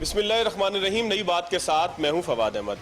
बिस्मिल्लाहिर्रहमानिर्रहीम। नई बात के साथ मैं हूं फवाद अहमद।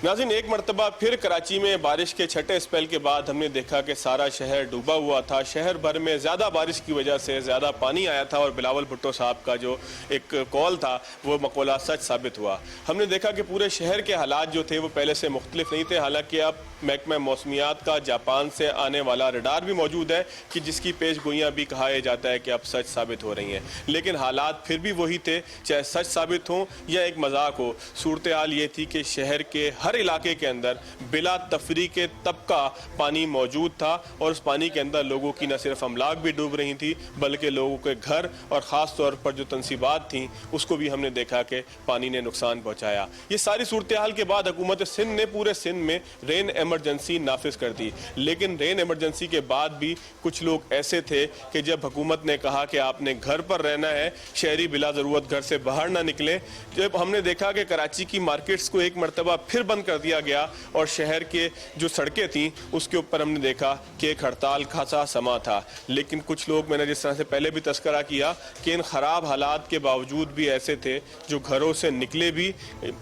नाज़रीन, एक मरतबा फिर कराची में बारिश के छठे स्पेल के बाद हमने देखा कि सारा शहर डूबा हुआ था। शहर भर में ज़्यादा बारिश की वजह से ज़्यादा पानी आया था और बिलावल भुट्टो साहब का जो एक कॉल था वो मकौला सच साबित हुआ। हमने देखा कि पूरे शहर के हालात जो थे वो पहले से मुख्तलिफ नहीं थे। हालांकि अब महकमा मौसमियात का जापान से आने वाला रडार भी मौजूद है कि जिसकी पेश गोइयाँ भी कहा जाता है कि अब सच साबित हो रही हैं, लेकिन हालात फिर भी वही थे, चाहे सच साबित हों या एक मजाक हो। सूरत हाल ये थी कि शहर के हर इलाके के अंदर बिला तफरी के तबका पानी मौजूद था और उस पानी के अंदर लोगों की न सिर्फ अमलाक भी डूब रही थी बल्कि लोगों के घर और ख़ास तौर पर जो तनसीबात थीं उसको भी हमने देखा कि पानी ने नुकसान पहुँचाया। ये सारी सूरत हाल के बाद हुकूमत सिंध ने पूरे सिंध में रेन एमरजेंसी नाफिज कर दी, लेकिन रेन एमरजेंसी के बाद भी कुछ लोग ऐसे थे कि जब हुकूमत ने कहा कि आपने घर पर रहना है, शहरी बिला ज़रूरत घर से बाहर ना निकले, जब हमने देखा कि कराची की मार्केट्स को एक मरतबा फिर बंद कर दिया गया और शहर के जो सड़कें थीं उसके ऊपर हमने देखा कि एक हड़ताल खासा समा था। लेकिन कुछ लोग, मैंने जिस तरह से पहले भी तस्करा किया कि इन ख़राब हालात के बावजूद भी ऐसे थे जो घरों से निकले भी,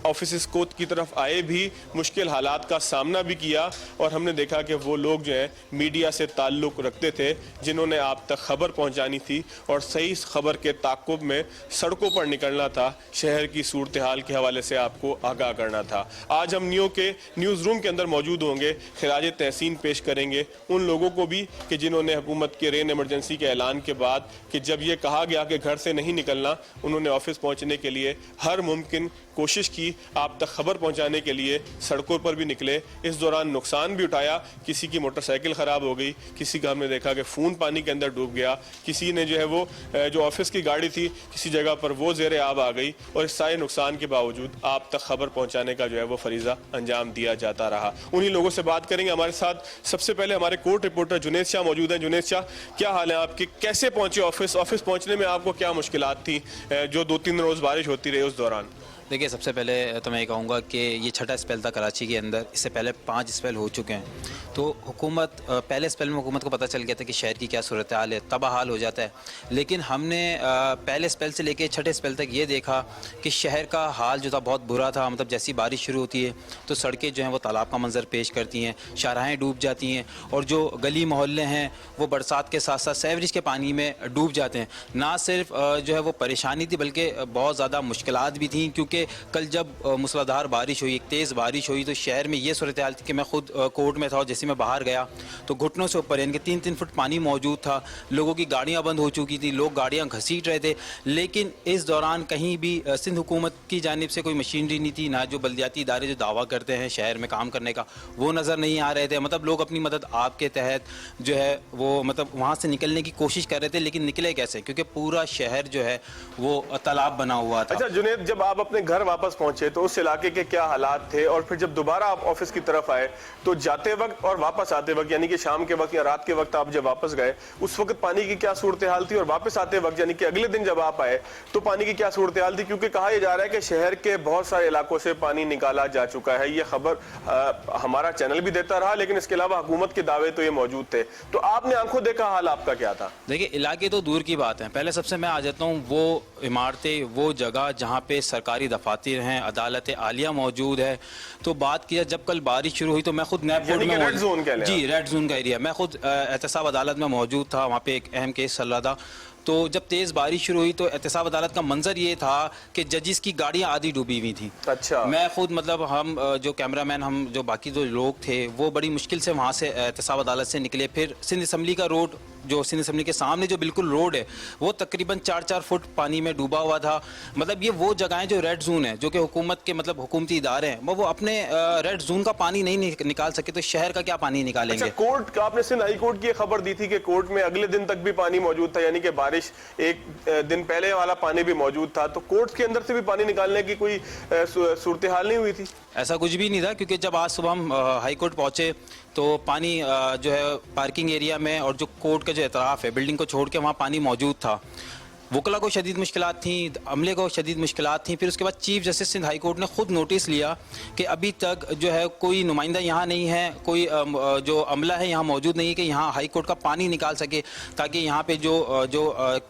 ऑफिस को की तरफ आए भी, मुश्किल हालात का सामना भी किया और हमने देखा कि वो लोग जो हैं मीडिया से ताल्लुक़ रखते थे जिन्होंने आप तक खबर पहुँचानी थी और सही खबर के ताक़ुब में सड़कों पर निकलना था, शहर की सूरत हाल के हवाले से आपको आगाह करना था। आज हम न्यूज़ रूम के अंदर मौजूद होंगे, खिराज तहसीन पेश करेंगे उन लोगों को भी कि जिन्होंने हुकूमत के रेन एमरजेंसी के ऐलान के बाद कि जब ये कहा गया कि घर से नहीं निकलना, उन्होंने ऑफिस पहुंचने के लिए हर मुमकिन कोशिश की, आप तक खबर पहुंचाने के लिए सड़कों पर भी निकले। इस दौरान नुकसान भी उठाया, किसी की मोटरसाइकिल ख़राब हो गई, किसी का हमने देखा कि फ़ोन पानी के अंदर डूब गया, किसी ने जो है वो जो ऑफिस की गाड़ी थी किसी जगह पर वो ज़ेरे आब आ गई और इस सारे नुकसान के बावजूद आप तक खबर पहुंचाने का जो है वो फरीज़ा अंजाम दिया जाता रहा। उन्हीं लोगों से बात करेंगे। हमारे साथ सबसे पहले हमारे कोर्ट रिपोर्टर जुनैद शाह मौजूद हैं। जुनैद शाह, क्या हाल है आपके? कैसे पहुंचे ऑफिस पहुंचने में आपको क्या मुश्किलात थी जो 2-3 रोज़ बारिश होती रही उस दौरान? देखिए, सबसे पहले तो मैं ये कहूँगा कि ये छठा स्पेल था कराची के अंदर, इससे पहले 5 स्पेल हो चुके हैं। तो हुकूमत पहले स्पेल में हुकूमत को पता चल गया था कि शहर की क्या सूरत हाल है, तबाह हाल हो जाता है। लेकिन हमने पहले स्पेल से लेके छठे स्पेल तक ये देखा कि शहर का हाल जो था बहुत बुरा था। मतलब जैसी बारिश शुरू होती है तो सड़कें जो हैं वो तालाब का मंजर पेश करती हैं, शाहराहें डूब जाती हैं और जो गली मोहल्ले हैं वो बरसात के साथ साथ सीवरेज के पानी में डूब जाते हैं। ना सिर्फ जो है वो परेशानी थी बल्कि बहुत ज़्यादा मुश्किलात भी थी, क्योंकि कल जब मूसलाधार बारिश हुई, एक तेज़ बारिश हुई, तो शहर में ये सूरत हाल थी कि मैं खुद कोर्ट में था और जैसे मैं बाहर गया तो घुटनों से ऊपर यानी कि 3-3 फुट पानी मौजूद था। लोगों की गाड़ियां बंद हो चुकी थी, लोग गाड़ियां घसीट रहे थे। लेकिन इस दौरान कहीं भी सिंध हुकूमत की जानिब से कोई मशीनरी नहीं थी, ना जो बल्दियाती इदारे जो दावा करते हैं शहर में काम करने का वो नज़र नहीं आ रहे थे। मतलब लोग अपनी मदद आपके तहत जो है वो मतलब वहाँ से निकलने की कोशिश कर रहे थे, लेकिन निकले कैसे, क्योंकि पूरा शहर जो है वो तालाब बना हुआ था। अच्छा जुनैद, जब आप अपने घर वापस पहुंचे तो उस इलाके के क्या हालात थे और फिर जब दोबारा आप ऑफिस की तरफ आए तो जाते वक्त और वापस आते वक्त यानी कि शाम के वक्त या रात के वक्त आप जब वापस गए उस वक्त पानी की क्या सूरत हाल थी और वापस आते वक्त यानी कि अगले दिन जब आप आए तो पानी की क्या सूरत हाल थी? क्योंकि कहा यह जा रहा है कि शहर के बहुत सारे इलाकों से पानी निकाला जा चुका है। ये खबर हमारा चैनल भी देता रहा, लेकिन इसके अलावा हुकूमत के दावे तो ये मौजूद थे। तो आपने आंखों देखा हाल आपका क्या था? देखिए, इलाके तो दूर की बात है। पहले सबसे मैं आ जाता हूँ वो इमारतें, वो जगह जहाँ पे सरकारी दफातर हैं, अदालत आलिया मौजूद है। तो बात किया, जब कल बारिश शुरू हुई तो मैं खुद नैब बोर्ड में रेड जोन कह लें। जी, रेड जोन का एरिया। मैं खुद एहतसाब अदालत में मौजूद था, वहाँ पे एक अहम केस चल रहा था। तो जब तेज़ बारिश शुरू हुई तो एहतसाब अदालत का मंजर ये था कि जजिस की गाड़ियाँ आधी डूबी हुई थी। अच्छा। मैं खुद मतलब हम जो कैमरामैन, हम जो बाकी जो लोग थे वो बड़ी मुश्किल से वहाँ से एहतसाब अदालत से निकले। फिर सिंध असम्बली का रोड, जो सिंध असम्बली के सामने जो बिल्कुल रोड है वो तकरीबन 4-4 फुट पानी में डूबा हुआ था। मतलब ये वो जगहें जो रेड जोन है, जो कि हुकूमत के मतलब हुकूमती इदारे हैं, वो अपने रेड जोन का पानी नहीं निकाल सके तो शहर का क्या पानी निकालेंगे? अच्छा, कोर्ट का आपने सिंध हाई कोर्ट की खबर दी थी कि कोर्ट में अगले दिन तक भी पानी मौजूद था, यानी कि बारिश एक दिन पहले वाला पानी भी मौजूद था, तो कोर्ट के अंदर से भी पानी निकालने की कोई सूरत हाल नहीं हुई थी? ऐसा कुछ भी नहीं था, क्योंकि जब आज सुबह हम हाई कोर्ट पहुंचे तो पानी जो है पार्किंग एरिया में और जो कोर्ट का जो एतराफ़ है बिल्डिंग को छोड़ के वहाँ पानी मौजूद था। वकला को शदीद मुश्किलात थी, अमले को शदीद मुश्किलात थी। फिर उसके बाद chief justice Sindh high court ने खुद नोटिस लिया कि अभी तक जो है कोई नुमाइंदा यहाँ नहीं है, कोई जो अमला है यहाँ मौजूद नहीं है कि यहाँ हाई कोर्ट का पानी निकाल सके, ताकि यहाँ पे जो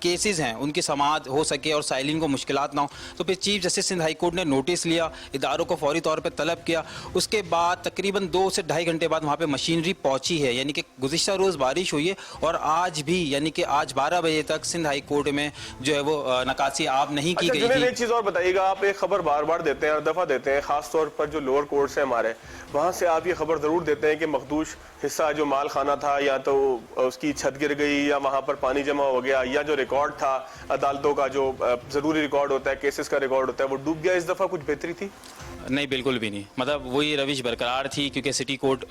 केसेस हैं उनकी समाअत हो सके और साइलिन को मुश्किलात ना हो। तो फिर chief justice Sindh high court ने नोटिस लिया, इदारों को फौरी तौर पर तलब किया। उसके बाद तकरीबन 2 से ढाई घंटे बाद वहाँ पे मशीनरी पहुँची है, यानी कि गुज़िश्ता रोज़ बारिश हुई है और आज भी यानी कि आज 12 बजे तक सिंध हाई कोर्ट में जो है वो नकासी आब नहीं की गई थी। एक चीज़ और बताइएगा, आप एक खबर बार बार देते हैं, हर दफ़ा देते हैं, ख़ास तौर पर जो लोअर कोर्ट्स हैं हमारे, वहाँ से आप ये खबर ज़रूर देते हैं कि मखदूश हिस्सा जो माल खाना था या तो उसकी छत गिर गई या वहाँ पर पानी जमा हो गया, या जो रिकॉर्ड था अदालतों का जो ज़रूरी रिकॉर्ड होता है, केसेस का रिकॉर्ड होता है, वो डूब गया। इस दफ़ा कुछ बेहतरी थी? नहीं, बिल्कुल भी नहीं। मतलब वही रविश बरकरार थी, क्योंकि सिटी कोर्ट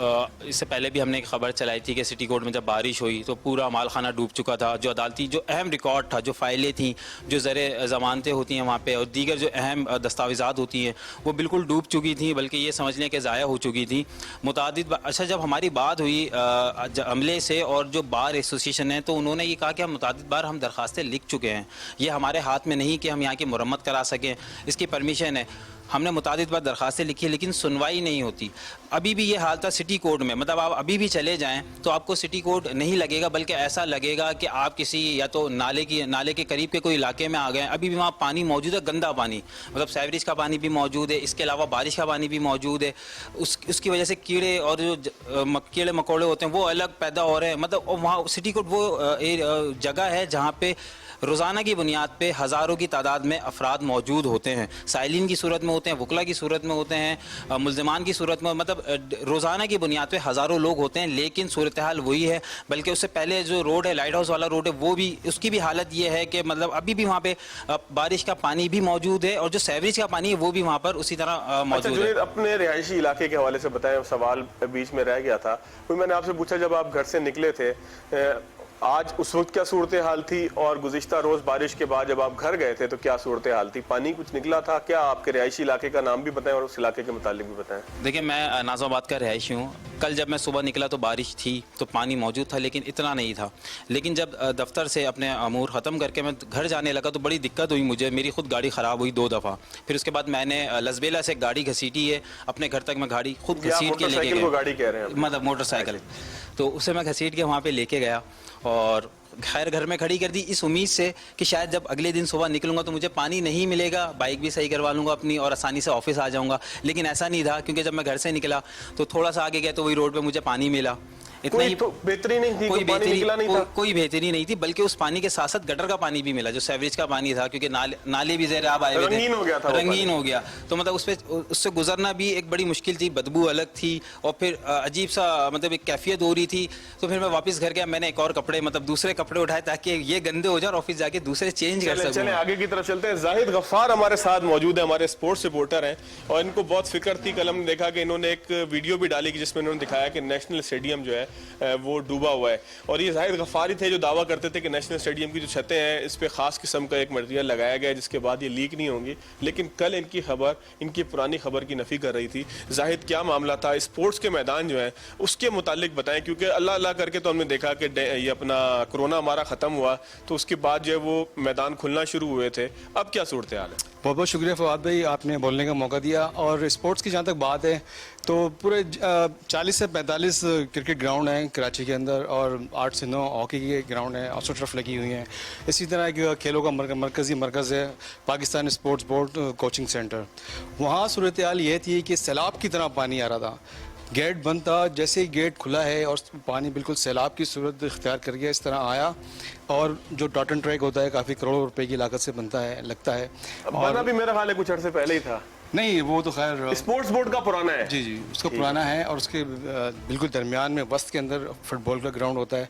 इससे पहले भी हमने एक खबर चलाई थी कि सिटी कोर्ट में जब बारिश हुई तो पूरा माल खाना डूब चुका था। जो अदालती जो अहम रिकॉर्ड था, जो फाइलें थी, जो ज़रे ज़मानतें होती हैं वहाँ पे और दीगर जो अहम दस्तावेज़ात होती हैं वो बिल्कुल डूब चुकी थी, बल्कि ये समझ लें कि ज़ाया हो चुकी थी। अच्छा, जब हमारी बात हुई अमले से और जो बार एसोसिएशन है, तो उन्होंने ये कहा कि हम मुतादिद बार हम दरख्वास्तें लिख चुके हैं, ये हमारे हाथ में नहीं कि हम यहाँ की मुरम्मत करा सकें, इसकी परमिशन है। हमने मुतादिद बार दरख्वास्तें लिखी लेकिन सुनवाई नहीं होती। अभी भी ये हाल था सिटी कोर्ट में, मतलब आप अभी भी चले जाएं तो आपको सिटी कोर्ट नहीं लगेगा, बल्कि ऐसा लगेगा कि आप किसी या तो नाले के करीब के कोई इलाके में आ गए। अभी भी वहाँ पानी मौजूद है, गंदा पानी, मतलब सीवरेज का पानी भी मौजूद है, इसके अलावा बारिश का पानी भी मौजूद है। उसकी वजह से कीड़े और जो कीड़े मकोड़े होते हैं वो अलग पैदा हो रहे हैं। मतलब वहाँ सिटी कोर्ट वो जगह है जहाँ पे रोज़ाना की बुनियाद पे हज़ारों की तादाद में अफराद मौजूद होते हैं, साइलिन की सूरत में होते हैं, वकला की सूरत में होते हैं, मुल्ज़िमान की सूरत में, मतलब रोज़ाना की बुनियाद पे हज़ारों लोग होते हैं। लेकिन सूरत हाल वही है, बल्कि उससे पहले जो रोड है, लाइट हाउस वाला रोड है, वो भी, उसकी भी हालत ये है कि मतलब अभी भी वहाँ पे बारिश का पानी भी मौजूद है और जो सीवरेज का पानी है वो भी वहाँ पर उसी तरह मौजूद है। अपने रिहायशी इलाके के हवाले से बताएं, सवाल बीच में रह गया था, कोई मैंने आपसे पूछा जब आप घर से निकले थे आज, उस वक्त क्या सूरत हाल थी, और गुज़िश्ता रोज़ बारिश के बाद जब आप घर गए थे तो क्या सूरत हाल थी? पानी कुछ निकला था क्या? आपके रिहायशी इलाके का नाम भी बताएं और उस इलाके के मुतालिक भी बताएं। देखिए, मैं नाज़िमाबाद का रिहायशी हूँ। कल जब मैं सुबह निकला तो बारिश थी, तो पानी मौजूद था, लेकिन इतना नहीं था। लेकिन जब दफ्तर से अपने अमूर ख़त्म करके मैं घर जाने लगा तो बड़ी दिक्कत हुई मुझे। मेरी खुद गाड़ी ख़राब हुई 2 दफ़ा। फिर उसके बाद मैंने लसबेला से गाड़ी घसीटी है, अपने घर तक मैं गाड़ी खुद घसीट के लेके गया। गाड़ी कह रहे हैं, मतलब मोटरसाइकिल, तो उसे मैं घसीट के वहाँ पे लेके गया और खैर घर में खड़ी कर दी, इस उम्मीद से कि शायद जब अगले दिन सुबह निकलूंगा तो मुझे पानी नहीं मिलेगा, बाइक भी सही करवा लूँगा अपनी और आसानी से ऑफिस आ जाऊँगा। लेकिन ऐसा नहीं था, क्योंकि जब मैं घर से निकला तो थोड़ा सा आगे गया तो वही रोड पे मुझे पानी मिला। इतना ही, तो बेहतरी नहीं थी, कोई बेहतरी नहीं थी, बल्कि उस पानी के साथ साथ गटर का पानी भी मिला, जो सीवरेज का पानी था, क्योंकि नाले भी ज़ेर-ए-आब आए हुए थे, रंगीन हो गया। तो मतलब उससे गुजरना भी एक बड़ी मुश्किल थी, बदबू अलग थी और फिर अजीब सा मतलब एक कैफियत हो रही थी। तो फिर मैं वापस घर गया, मैंने एक और कपड़े, मतलब दूसरे कपड़े उठाए ताकि ये गंदे हो जाए और ऑफिस जाके दूसरे चेंज कर सकूं। चलें आगे की तरफ चलते हैं। जाहिद गफ्फार हमारे साथ मौजूद है, हमारे स्पोर्ट्स रिपोर्टर हैं, और इनको बहुत फिक्र थी। कल हमने देखा कि इन्होंने एक वीडियो भी डाली जिसमें इन्होंने दिखाया कि नेशनल स्टेडियम जो है वो डूबा हुआ है। और ये जाहिद गफ्फारी थे जो दावा करते थे कि नेशनल स्टेडियम की जो छतें हैं इस पे खास किस्म का एक मटेरियल लगाया गया है जिसके बाद ये लीक नहीं होंगी। लेकिन कल इनकी खबर, इनकी पुरानी खबर की नफी कर रही थी। जाहिद, क्या मामला था? स्पोर्ट्स के मैदान जो है उसके मुतालिक बताएं, क्योंकि अल्लाह अल्लाह करके तो हमने देखा कि ये अपना कोरोना हमारा ख़त्म हुआ तो उसके बाद जो है वो मैदान खुलना शुरू हुए थे। अब क्या सूरत हाल है? बहुत बहुत शुक्रिया फवाद भाई, आपने बोलने का मौका दिया। और स्पोर्ट्स की जहाँ तक बात है तो पूरे 40 से 45 क्रिकेट ग्राउंड हैं कराची के अंदर और 8 से 9 हॉकी के ग्राउंड हैं, ऑस्ट्रो टर्फ लगी हुई हैं। इसी तरह एक खेलों का मरकज़ी मरकज़ है Pakistan sports board coaching centre. वहाँ सूरत हाल ये थी कि सैलाब की तरह पानी आ रहा था, गेट बंद था, जैसे ही गेट खुला है और पानी बिल्कुल सैलाब की सूरत इख्तियार कर गया, इस तरह आया। और जो टॉटन ट्रैक होता है काफ़ी करोड़ों रुपए की लागत से बनता है, लगता है। बना भी मेरा ख्याल है कुछ अर्से पहले ही था। नहीं, वो तो खैर स्पोर्ट्स बोर्ड का पुराना है। जी जी, उसका पुराना है और उसके बिल्कुल दरमियान में वस्त के अंदर फुटबॉल का ग्राउंड होता है।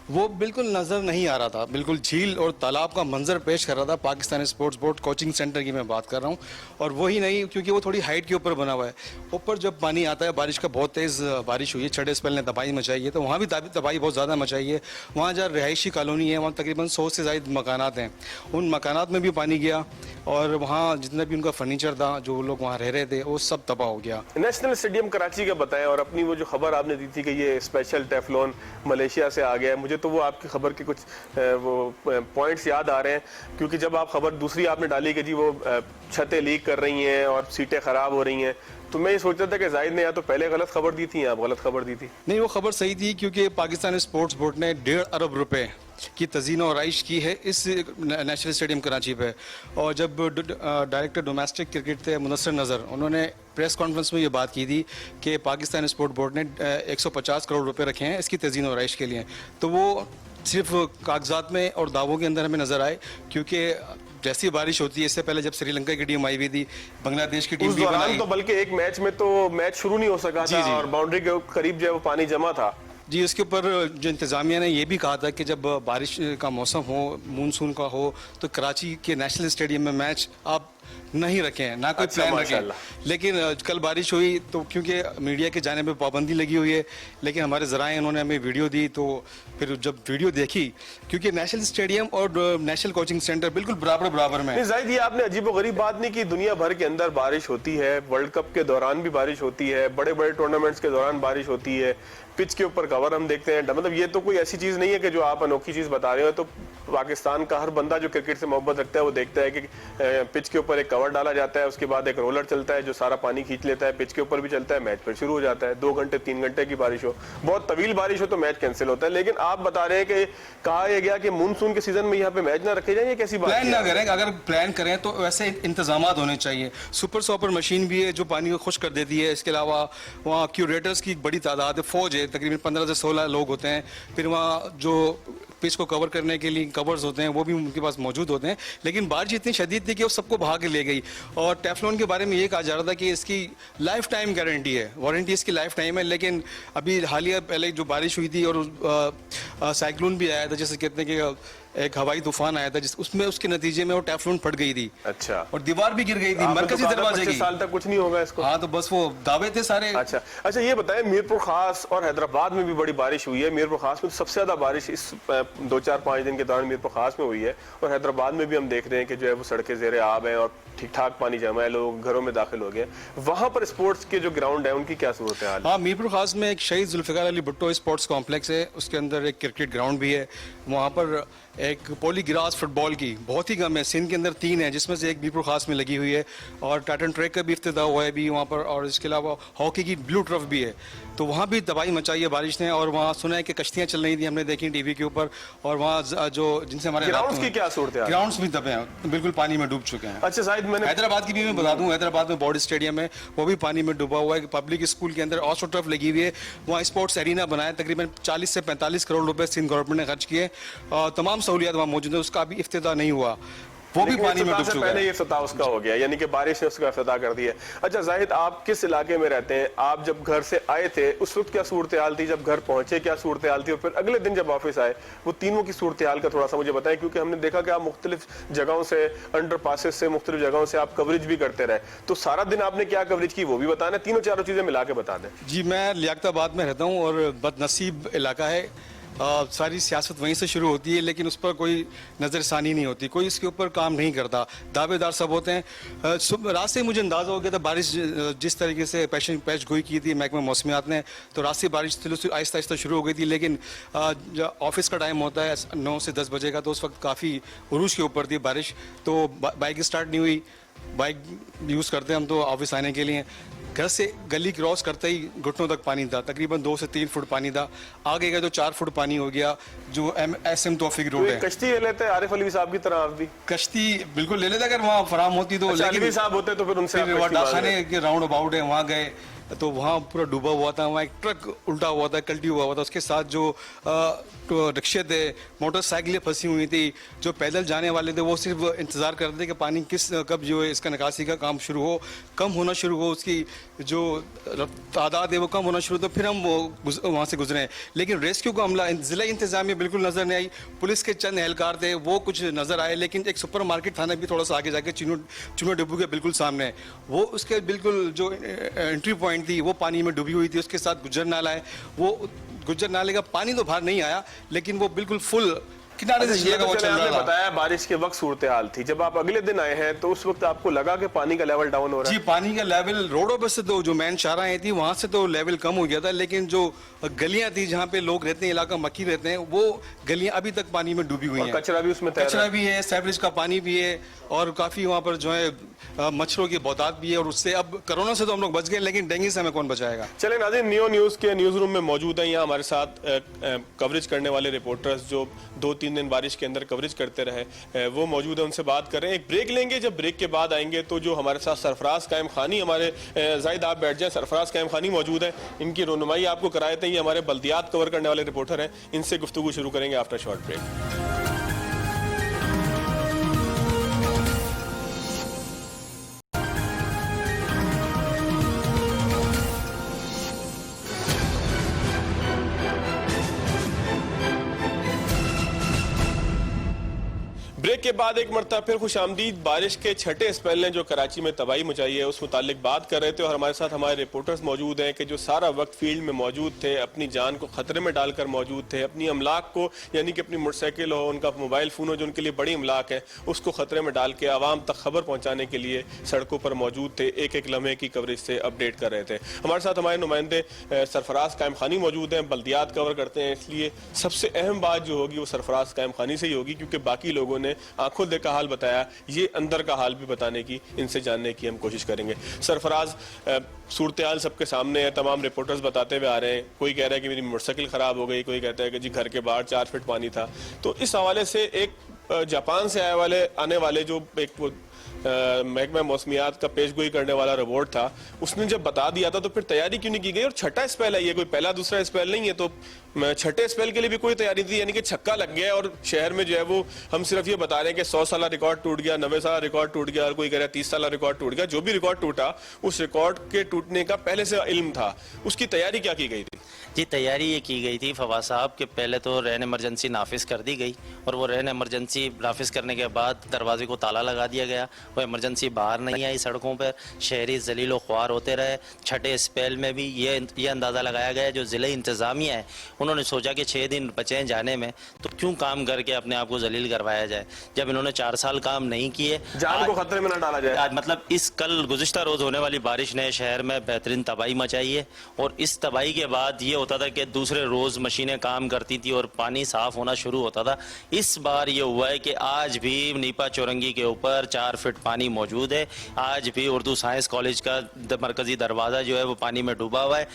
वो बिल्कुल नज़र नहीं आ रहा था, बिल्कुल झील और तालाब का मंजर पेश कर रहा था। Pakistan sports board coaching centre की मैं बात कर रहा हूँ। और वही नहीं, क्योंकि वो थोड़ी हाइट के ऊपर बना हुआ है। ऊपर जब पानी आता है, बारिश का बहुत तेज़ बारिश हुई है, छठे स्पेल ने तबाही मचाई है, तो वहाँ भी तबाही बहुत ज़्यादा मचाई है। वहाँ जहाँ रिहायशी कॉलोनी है वहाँ तकरीबन 100 से ज़ायद मकानात हैं, उन मकानात में भी पानी गया और वहाँ जितना भी उनका फर्नीचर था, जो लोग वहाँ रह रहे थे वो सब तबाह हो गया। नेशनल स्टेडियम कराची का बताएं, और अपनी वो जो खबर आपने दी थी कि ये स्पेशल टेफ्लॉन मलेशिया से आ गया है, मुझे तो वो आपकी खबर के कुछ वो पॉइंट्स याद आ रहे हैं, क्योंकि जब आप खबर दूसरी आपने डाली कि जी वो छतें लीक कर रही हैं और सीटें ख़राब हो रही हैं, तो मैं ये सोचता था कि जाहिद ने या तो पहले गलत खबर दी थी या आप गलत खबर दी थी। नहीं, वो खबर सही थी, क्योंकि पाकिस्तान स्पोर्ट्स बोर्ड ने 1.5 अरब रुपए की तज़ीन और आइश की है इस नेशनल स्टेडियम कराची पे। और जब डायरेक्टर डोमेस्टिक क्रिकेट थे मुनस्सर नज़र, उन्होंने प्रेस कॉन्फ्रेंस में ये बात की थी कि पाकिस्तान स्पोर्ट बोर्ड ने 150 करोड़ रुपए रखे हैं इसकी तज़ीन और आइश के लिए। तो वो सिर्फ कागजात में और दावों के अंदर हमें नज़र आए, क्योंकि जैसी बारिश होती है, इससे पहले जब श्रीलंका की टीम आई हुई थी, बांग्लादेश की टीम उस भी दौरान बनाई तो बल्कि एक मैच में तो मैच शुरू नहीं हो सका था और बाउंड्री के करीब जो है वो पानी जमा था। जी, उसके ऊपर जो इंतज़ामिया ने ये भी कहा था कि जब बारिश का मौसम हो, मानसून का हो, तो कराची के नेशनल स्टेडियम में मैच आप नहीं रखें, ना कोई प्लान रखें। लेकिन कल बारिश हुई तो क्योंकि मीडिया के जाने पे पाबंदी लगी हुई है, लेकिन हमारे ज़राए उन्होंने हमें वीडियो दी, तो फिर जब वीडियो देखी, क्योंकि नेशनल स्टेडियम और नेशनल कोचिंग सेंटर बिल्कुल बराबर में। जाहिद, ये आपने अजीबोगरीब बात नहीं की, दुनिया भर के अंदर बारिश होती है, वर्ल्ड कप के दौरान भी बारिश होती है, बड़े बड़े टूर्नामेंट्स के दौरान बारिश होती है, पिच के ऊपर कवर हम देखते हैं। मतलब ये तो कोई ऐसी चीज़ नहीं है कि जो आप अनोखी चीज़ बता रहे हो। तो पाकिस्तान का हर बंदा जो क्रिकेट से मोहब्बत रखता है वो देखता है कि पिच के ऊपर एक कवर डाला जाता है, उसके बाद एक रोलर चलता है जो सारा पानी खींच लेता है, पिच के ऊपर भी चलता है, मैच फिर शुरू हो जाता है। 2 घंटे 3 घंटे की बारिश हो, बहुत तवील बारिश हो तो मैच कैंसिल होता है। लेकिन आप बता रहे हैं कि कहा यह गया कि मानसून के सीजन में यहाँ पे मैच ना रखे जाए, ये कैसी बात है? प्लान ना करें, अगर प्लान करें तो वैसे इंतजाम होने चाहिए। सुपर सॉपर मशीन भी है जो पानी को खुश कर देती है। इसके अलावा वहाँ क्यूरेटर्स की बड़ी तादाद है, फौज है, तकरीबन 15 से 16 लोग होते हैं। फिर वहाँ जो पिच को कवर करने के लिए कवर्स होते हैं वो भी उनके पास मौजूद होते हैं। लेकिन बारिश इतनी शदीद थी कि वो सबको बहा के ले गई। और टेफ्लॉन के बारे में ये कहा जा रहा था कि इसकी लाइफ टाइम गारंटी है, वारंटी इसकी लाइफ टाइम है। लेकिन अभी हालिया पहले जो बारिश हुई थी और साइक्लोन भी आया था, जैसे कहते हैं कि एक हवाई तूफान आया था, उसमें उसके नतीजे में वो टेफ्लॉन फट गई थी। अच्छा। और दीवार भी गिर गई थी मरकजी दरवाजे की। 25 साल तक कुछ नहीं होगा इसको। हाँ, तो बस वो दावे थे सारे। अच्छा, ये बताएं, मीरपुर खास और हैदराबाद में भी बड़ी बारिश हुई है। मीरपुर खास में तो सबसे ज्यादा बारिश इस 2-4-5 दिन के दौरान मीरपुर खास में हुई है, और हैदराबाद में भी हम देख रहे हैं कि जो है वो सड़कें ज़ेरे आब हैं और ठीक ठाक पानी जमा है, लोग घरों में दाखिल हो गए। वहां पर स्पोर्ट्स के जो ग्राउंड है उनकी क्या सूरत हाल? हाँ, मीरपुर खास में एक शहीद जुल्फ़िकार अली भुट्टो स्पोर्ट्स कॉम्प्लेक्स है, उसके अंदर एक क्रिकेट ग्राउंड भी है। वहाँ पर एक पॉलीग्रास फुटबॉल की बहुत ही कम है, सिंध के अंदर 3 है, जिसमें से एक मीरपुर खास में लगी हुई है। और टाटन ट्रैक का भी इफ्तिताह हुआ है भी वहाँ पर, और इसके अलावा हॉकी की ब्लू टर्फ भी है। तो वहाँ भी तबाही मचाई है बारिश ने, और वहाँ सुना है कि कश्तियाँ चल रही थी, हमने देखी टीवी के ऊपर। और वहाँ जो जिनसे हमारे ग्राउंड्स की क्या सूरत है? ग्राउंड्स भी दबे हैं, बिल्कुल पानी में डूब चुके हैं। अच्छा शायद मैंने हैदराबाद की भी मैं बता दूं, हैदराबाद में बॉडी स्टेडियम है, वो भी पानी में डूबा हुआ है। पब्लिक स्कूल के अंदर ऑस्ट्रो टर्फ लगी हुई है, वहाँ स्पोर्ट्स एरिना बनाया, तकरीबन 40 से 45 करोड़ रुपए सिंध गवर्नमेंट ने खर्च किए। तमाम सहूलियात वहाँ मौजूद है, उसका अभी इफ्तिताह नहीं हुआ, वो भी पानी में डूब चुका है। पहले ये इफ्तिताह उसका हो गया, यानी कि बारिश ने उसका इफ्तिताह कर दिया। अच्छा जाहिद, आप किस इलाके में रहते हैं? आप जब घर से आए थे उस वक्त क्या सूरत हाल थी, जब घर पहुंचे क्या सूरत हाल थी, और फिर अगले दिन जब ऑफिस आए, वो तीनों की सूरत हाल का थोड़ा सा मुझे बताएं, क्योंकि हमने देखा कि आप मुख्तलिफ जगहों से, अंडर पासेस से, मुख्तलिफ जगहों से आप कवरेज भी करते रहे। तो सारा दिन आपने क्या कवरेज की वो भी बताना, तीनों चारों चीजें मिला के बता दें। जी, मैं लियाकताबाद में रहता हूँ और बदनसीब इलाका है। सारी सियासत वहीं से शुरू होती है, लेकिन उस पर कोई नज़रसानी नहीं होती, कोई इसके ऊपर काम नहीं करता, दावेदार सब होते हैं। रात से मुझे अंदाज़ा हो गया था बारिश जिस तरीके से पेश गोई की थी महकमा मौसमियात ने, तो रात से बारिश आहिस्ता आहिस्ता शुरू हो गई थी। लेकिन ऑफिस का टाइम होता है 9 से 10 बजे का, तो उस वक्त काफ़ी उरूज के ऊपर थी बारिश, तो बाइक स्टार्ट नहीं हुई। बाइक यूज़ करते हैं हम तो ऑफिस आने के लिए। घर से गली क्रॉस करते ही घुटनों तक पानी था, तकरीबन 2 से 3 फुट पानी था। आगे गए तो 4 फुट पानी हो गया, जो SM तौफीक रोड है। कश्ती ले लेते हैं आरिफ अलवी साहब की तरह आप भी? कश्ती बिल्कुल ले लेते अगर वहाँ फराम होती तो। लेकिन साहब होते तो फिर उनसे डाखाने के राउंड अबाउट है, वहाँ गए तो वहाँ पूरा डूबा हुआ था, वहाँ एक ट्रक उल्टा हुआ था, कल्टी हुआ था, उसके साथ जो रिक्शे थे, मोटरसाइकिलें फंसी हुई थी। जो पैदल जाने वाले थे वो सिर्फ इंतज़ार कर रहे थे कि पानी कब जो है इसका निकासी का काम शुरू हो, कम होना शुरू हो, उसकी जो तादाद है वो कम होना शुरू, तो फिर हम वहाँ से गुजरे। लेकिन रेस्क्यू का अमला, ज़िला इंतज़ामिया बिल्कुल नज़र नहीं आई। पुलिस के चंद एहलकार थे वो कुछ नज़र आए, लेकिन एक सुपर मार्केट थाना भी थोड़ा सा आगे जाके चुनो डिब्बू के बिल्कुल सामने, वो उसके बिल्कुल जो एंट्री पॉइंट थी वो पानी में डूबी हुई थी। उसके साथ गुज्जर नाला है, वो गुज्जर नाले का पानी तो बाहर नहीं आया, लेकिन वो बिल्कुल फुल किनारे से चलेगा वो चल आपने रहा था। बताया बारिश के वक्त सूरत-ए-हाल थी, जब आप अगले दिन आए हैं तो उस वक्त आपको लगा कि पानी का लेवल डाउन हो रहा जी है? पानी का लेवल रोडों पर से तो जो मेन शाहराहें थी वहाँ से तो लेवल कम हो गया था, लेकिन जो गलियां थी जहाँ पे लोग रहते हैं, इलाका मक्की रहते हैं, वो गलियां अभी तक पानी में डूबी हुई और हैं। कचरा भी उसमें तैर रहा कचरा है। भी है, सेवरेज का पानी भी है, और काफी वहाँ पर जो है मच्छरों की बहुतात भी है, और उससे अब कोरोना से तो हम लोग बच गए, लेकिन डेंगू से हमें कौन बचाएगा। चले नाज़रीन, नियो न्यूज़ के न्यूज़ रूम में मौजूद हैं यहाँ हमारे साथ कवरेज करने वाले रिपोर्टर्स जो 2-3 दिन बारिश के अंदर कवरेज करते रहे, वो मौजूद है, उनसे बात करें। एक ब्रेक लेंगे, जब ब्रेक के बाद आएंगे तो जो हमारे साथ सरफराज कायम खानी, हमारे जाहिद आप बैठ जाएं, सरफराज कायम खानी मौजूद है, इनकी रोनुमाई आपको कराए थे, ये हमारे बल्दियात कवर करने वाले रिपोर्टर हैं, इनसे गुफ्तगू शुरू करेंगे आफ्टर शॉर्ट ब्रेक। ब्रेक के बाद एक मरतबा फिर खुशामदीद। बारिश के छठे स्पेल ने जो कराची में तबाही मचाई है उस मुतालिक बात कर रहे थे, और हमारे साथ हमारे रिपोर्टर्स मौजूद हैं कि जो सारा वक्त फील्ड में मौजूद थे, अपनी जान को खतरे में डालकर मौजूद थे, अपनी अमलाक को यानी कि अपनी मोटरसाइकिल हो, उनका मोबाइल फ़ोन हो जो उनके लिए बड़ी अमलाक है, उसको खतरे में डाल के आवाम तक खबर पहुँचाने के लिए सड़कों पर मौजूद थे, एक एक लम्हे की कवरेज से अपडेट कर रहे थे। हमारे साथ हमारे नुमाइंदे सरफराज कायम खानी मौजूद हैं, बल्दियात कवर करते हैं, इसलिए सबसे अहम बात जो होगी वो सरफराज कायम खानी से ही होगी, क्योंकि बाकी लोगों ने आंखों देखा हाल बताया, ये अंदर का हाल भी बताने की, इनसे जानने की हम कोशिश करेंगे। सरफराज, सूरत हाल सबके सामने है, तमाम रिपोर्टर्स बताते हुए आ रहे हैं, कोई कह रहा है कि मेरी मोटरसाइकिल ख़राब हो गई, कोई कहता है कि जी घर के बाहर 4 फीट पानी था। तो इस हवाले से एक जापान से आने वाले जो एक वो महकमा मौसमियात का पेशगोई करने वाला रोबोट था, उसने जब बता दिया था तो फिर तैयारी क्यों नहीं की गई? और छठा स्पेल है, ये कोई पहला दूसरा स्पेल नहीं है, तो छठे स्पेल के लिए भी कोई तैयारी थी, यानी कि छक्का लग गया और शहर में जो है वो हम सिर्फ ये बता रहे हैं कि 100 साल रिकॉर्ड टूट गया, 90 साल रिकॉर्ड टूट गया, और कोई कह रहा है 30 साल रिकॉर्ड टूट गया। जो भी रिकॉर्ड टूटा उस रिकॉर्ड के टूटने का पहले से इल्म था, उसकी तैयारी क्या की गई थी? जी तैयारी ये की गई थी फवाद साहब के पहले तो रैन इमरजेंसी नाफिज कर दी गई, और वो रैन इमरजेंसी नाफिज करने के बाद दरवाजे को ताला लगा दिया गया, वो इमरजेंसी बाहर नहीं आई सड़कों पर, शहरी जलील ख्वार होते रहे। छठे स्पेल में भी ये अंदाज़ा लगाया गया, जो ज़िले इंतज़ामिया है उन्होंने सोचा कि 6 दिन बचे हैं जाने में, तो क्यों काम करके अपने आप को जलील करवाया जाए। जब इन्होंने 4 साल काम नहीं किए, जान को खतरे में न डाला जाए। आज मतलब इस कल गुज़िश्ता रोज़ होने वाली बारिश ने शहर में बेहतरीन तबाही मचाई है, और इस तबाही के बाद ये होता था कि दूसरे रोज़ मशीनें काम करती थी और पानी साफ़ होना शुरू होता था। इस बार ये हुआ है कि आज भी नीपा चौरंगी के ऊपर 4 फीट पानी मौजूद है, आज भी उर्दू साइंस कॉलेज का मरकज़ी दरवाज़ा जो है वो पानी में डूबा हुआ है,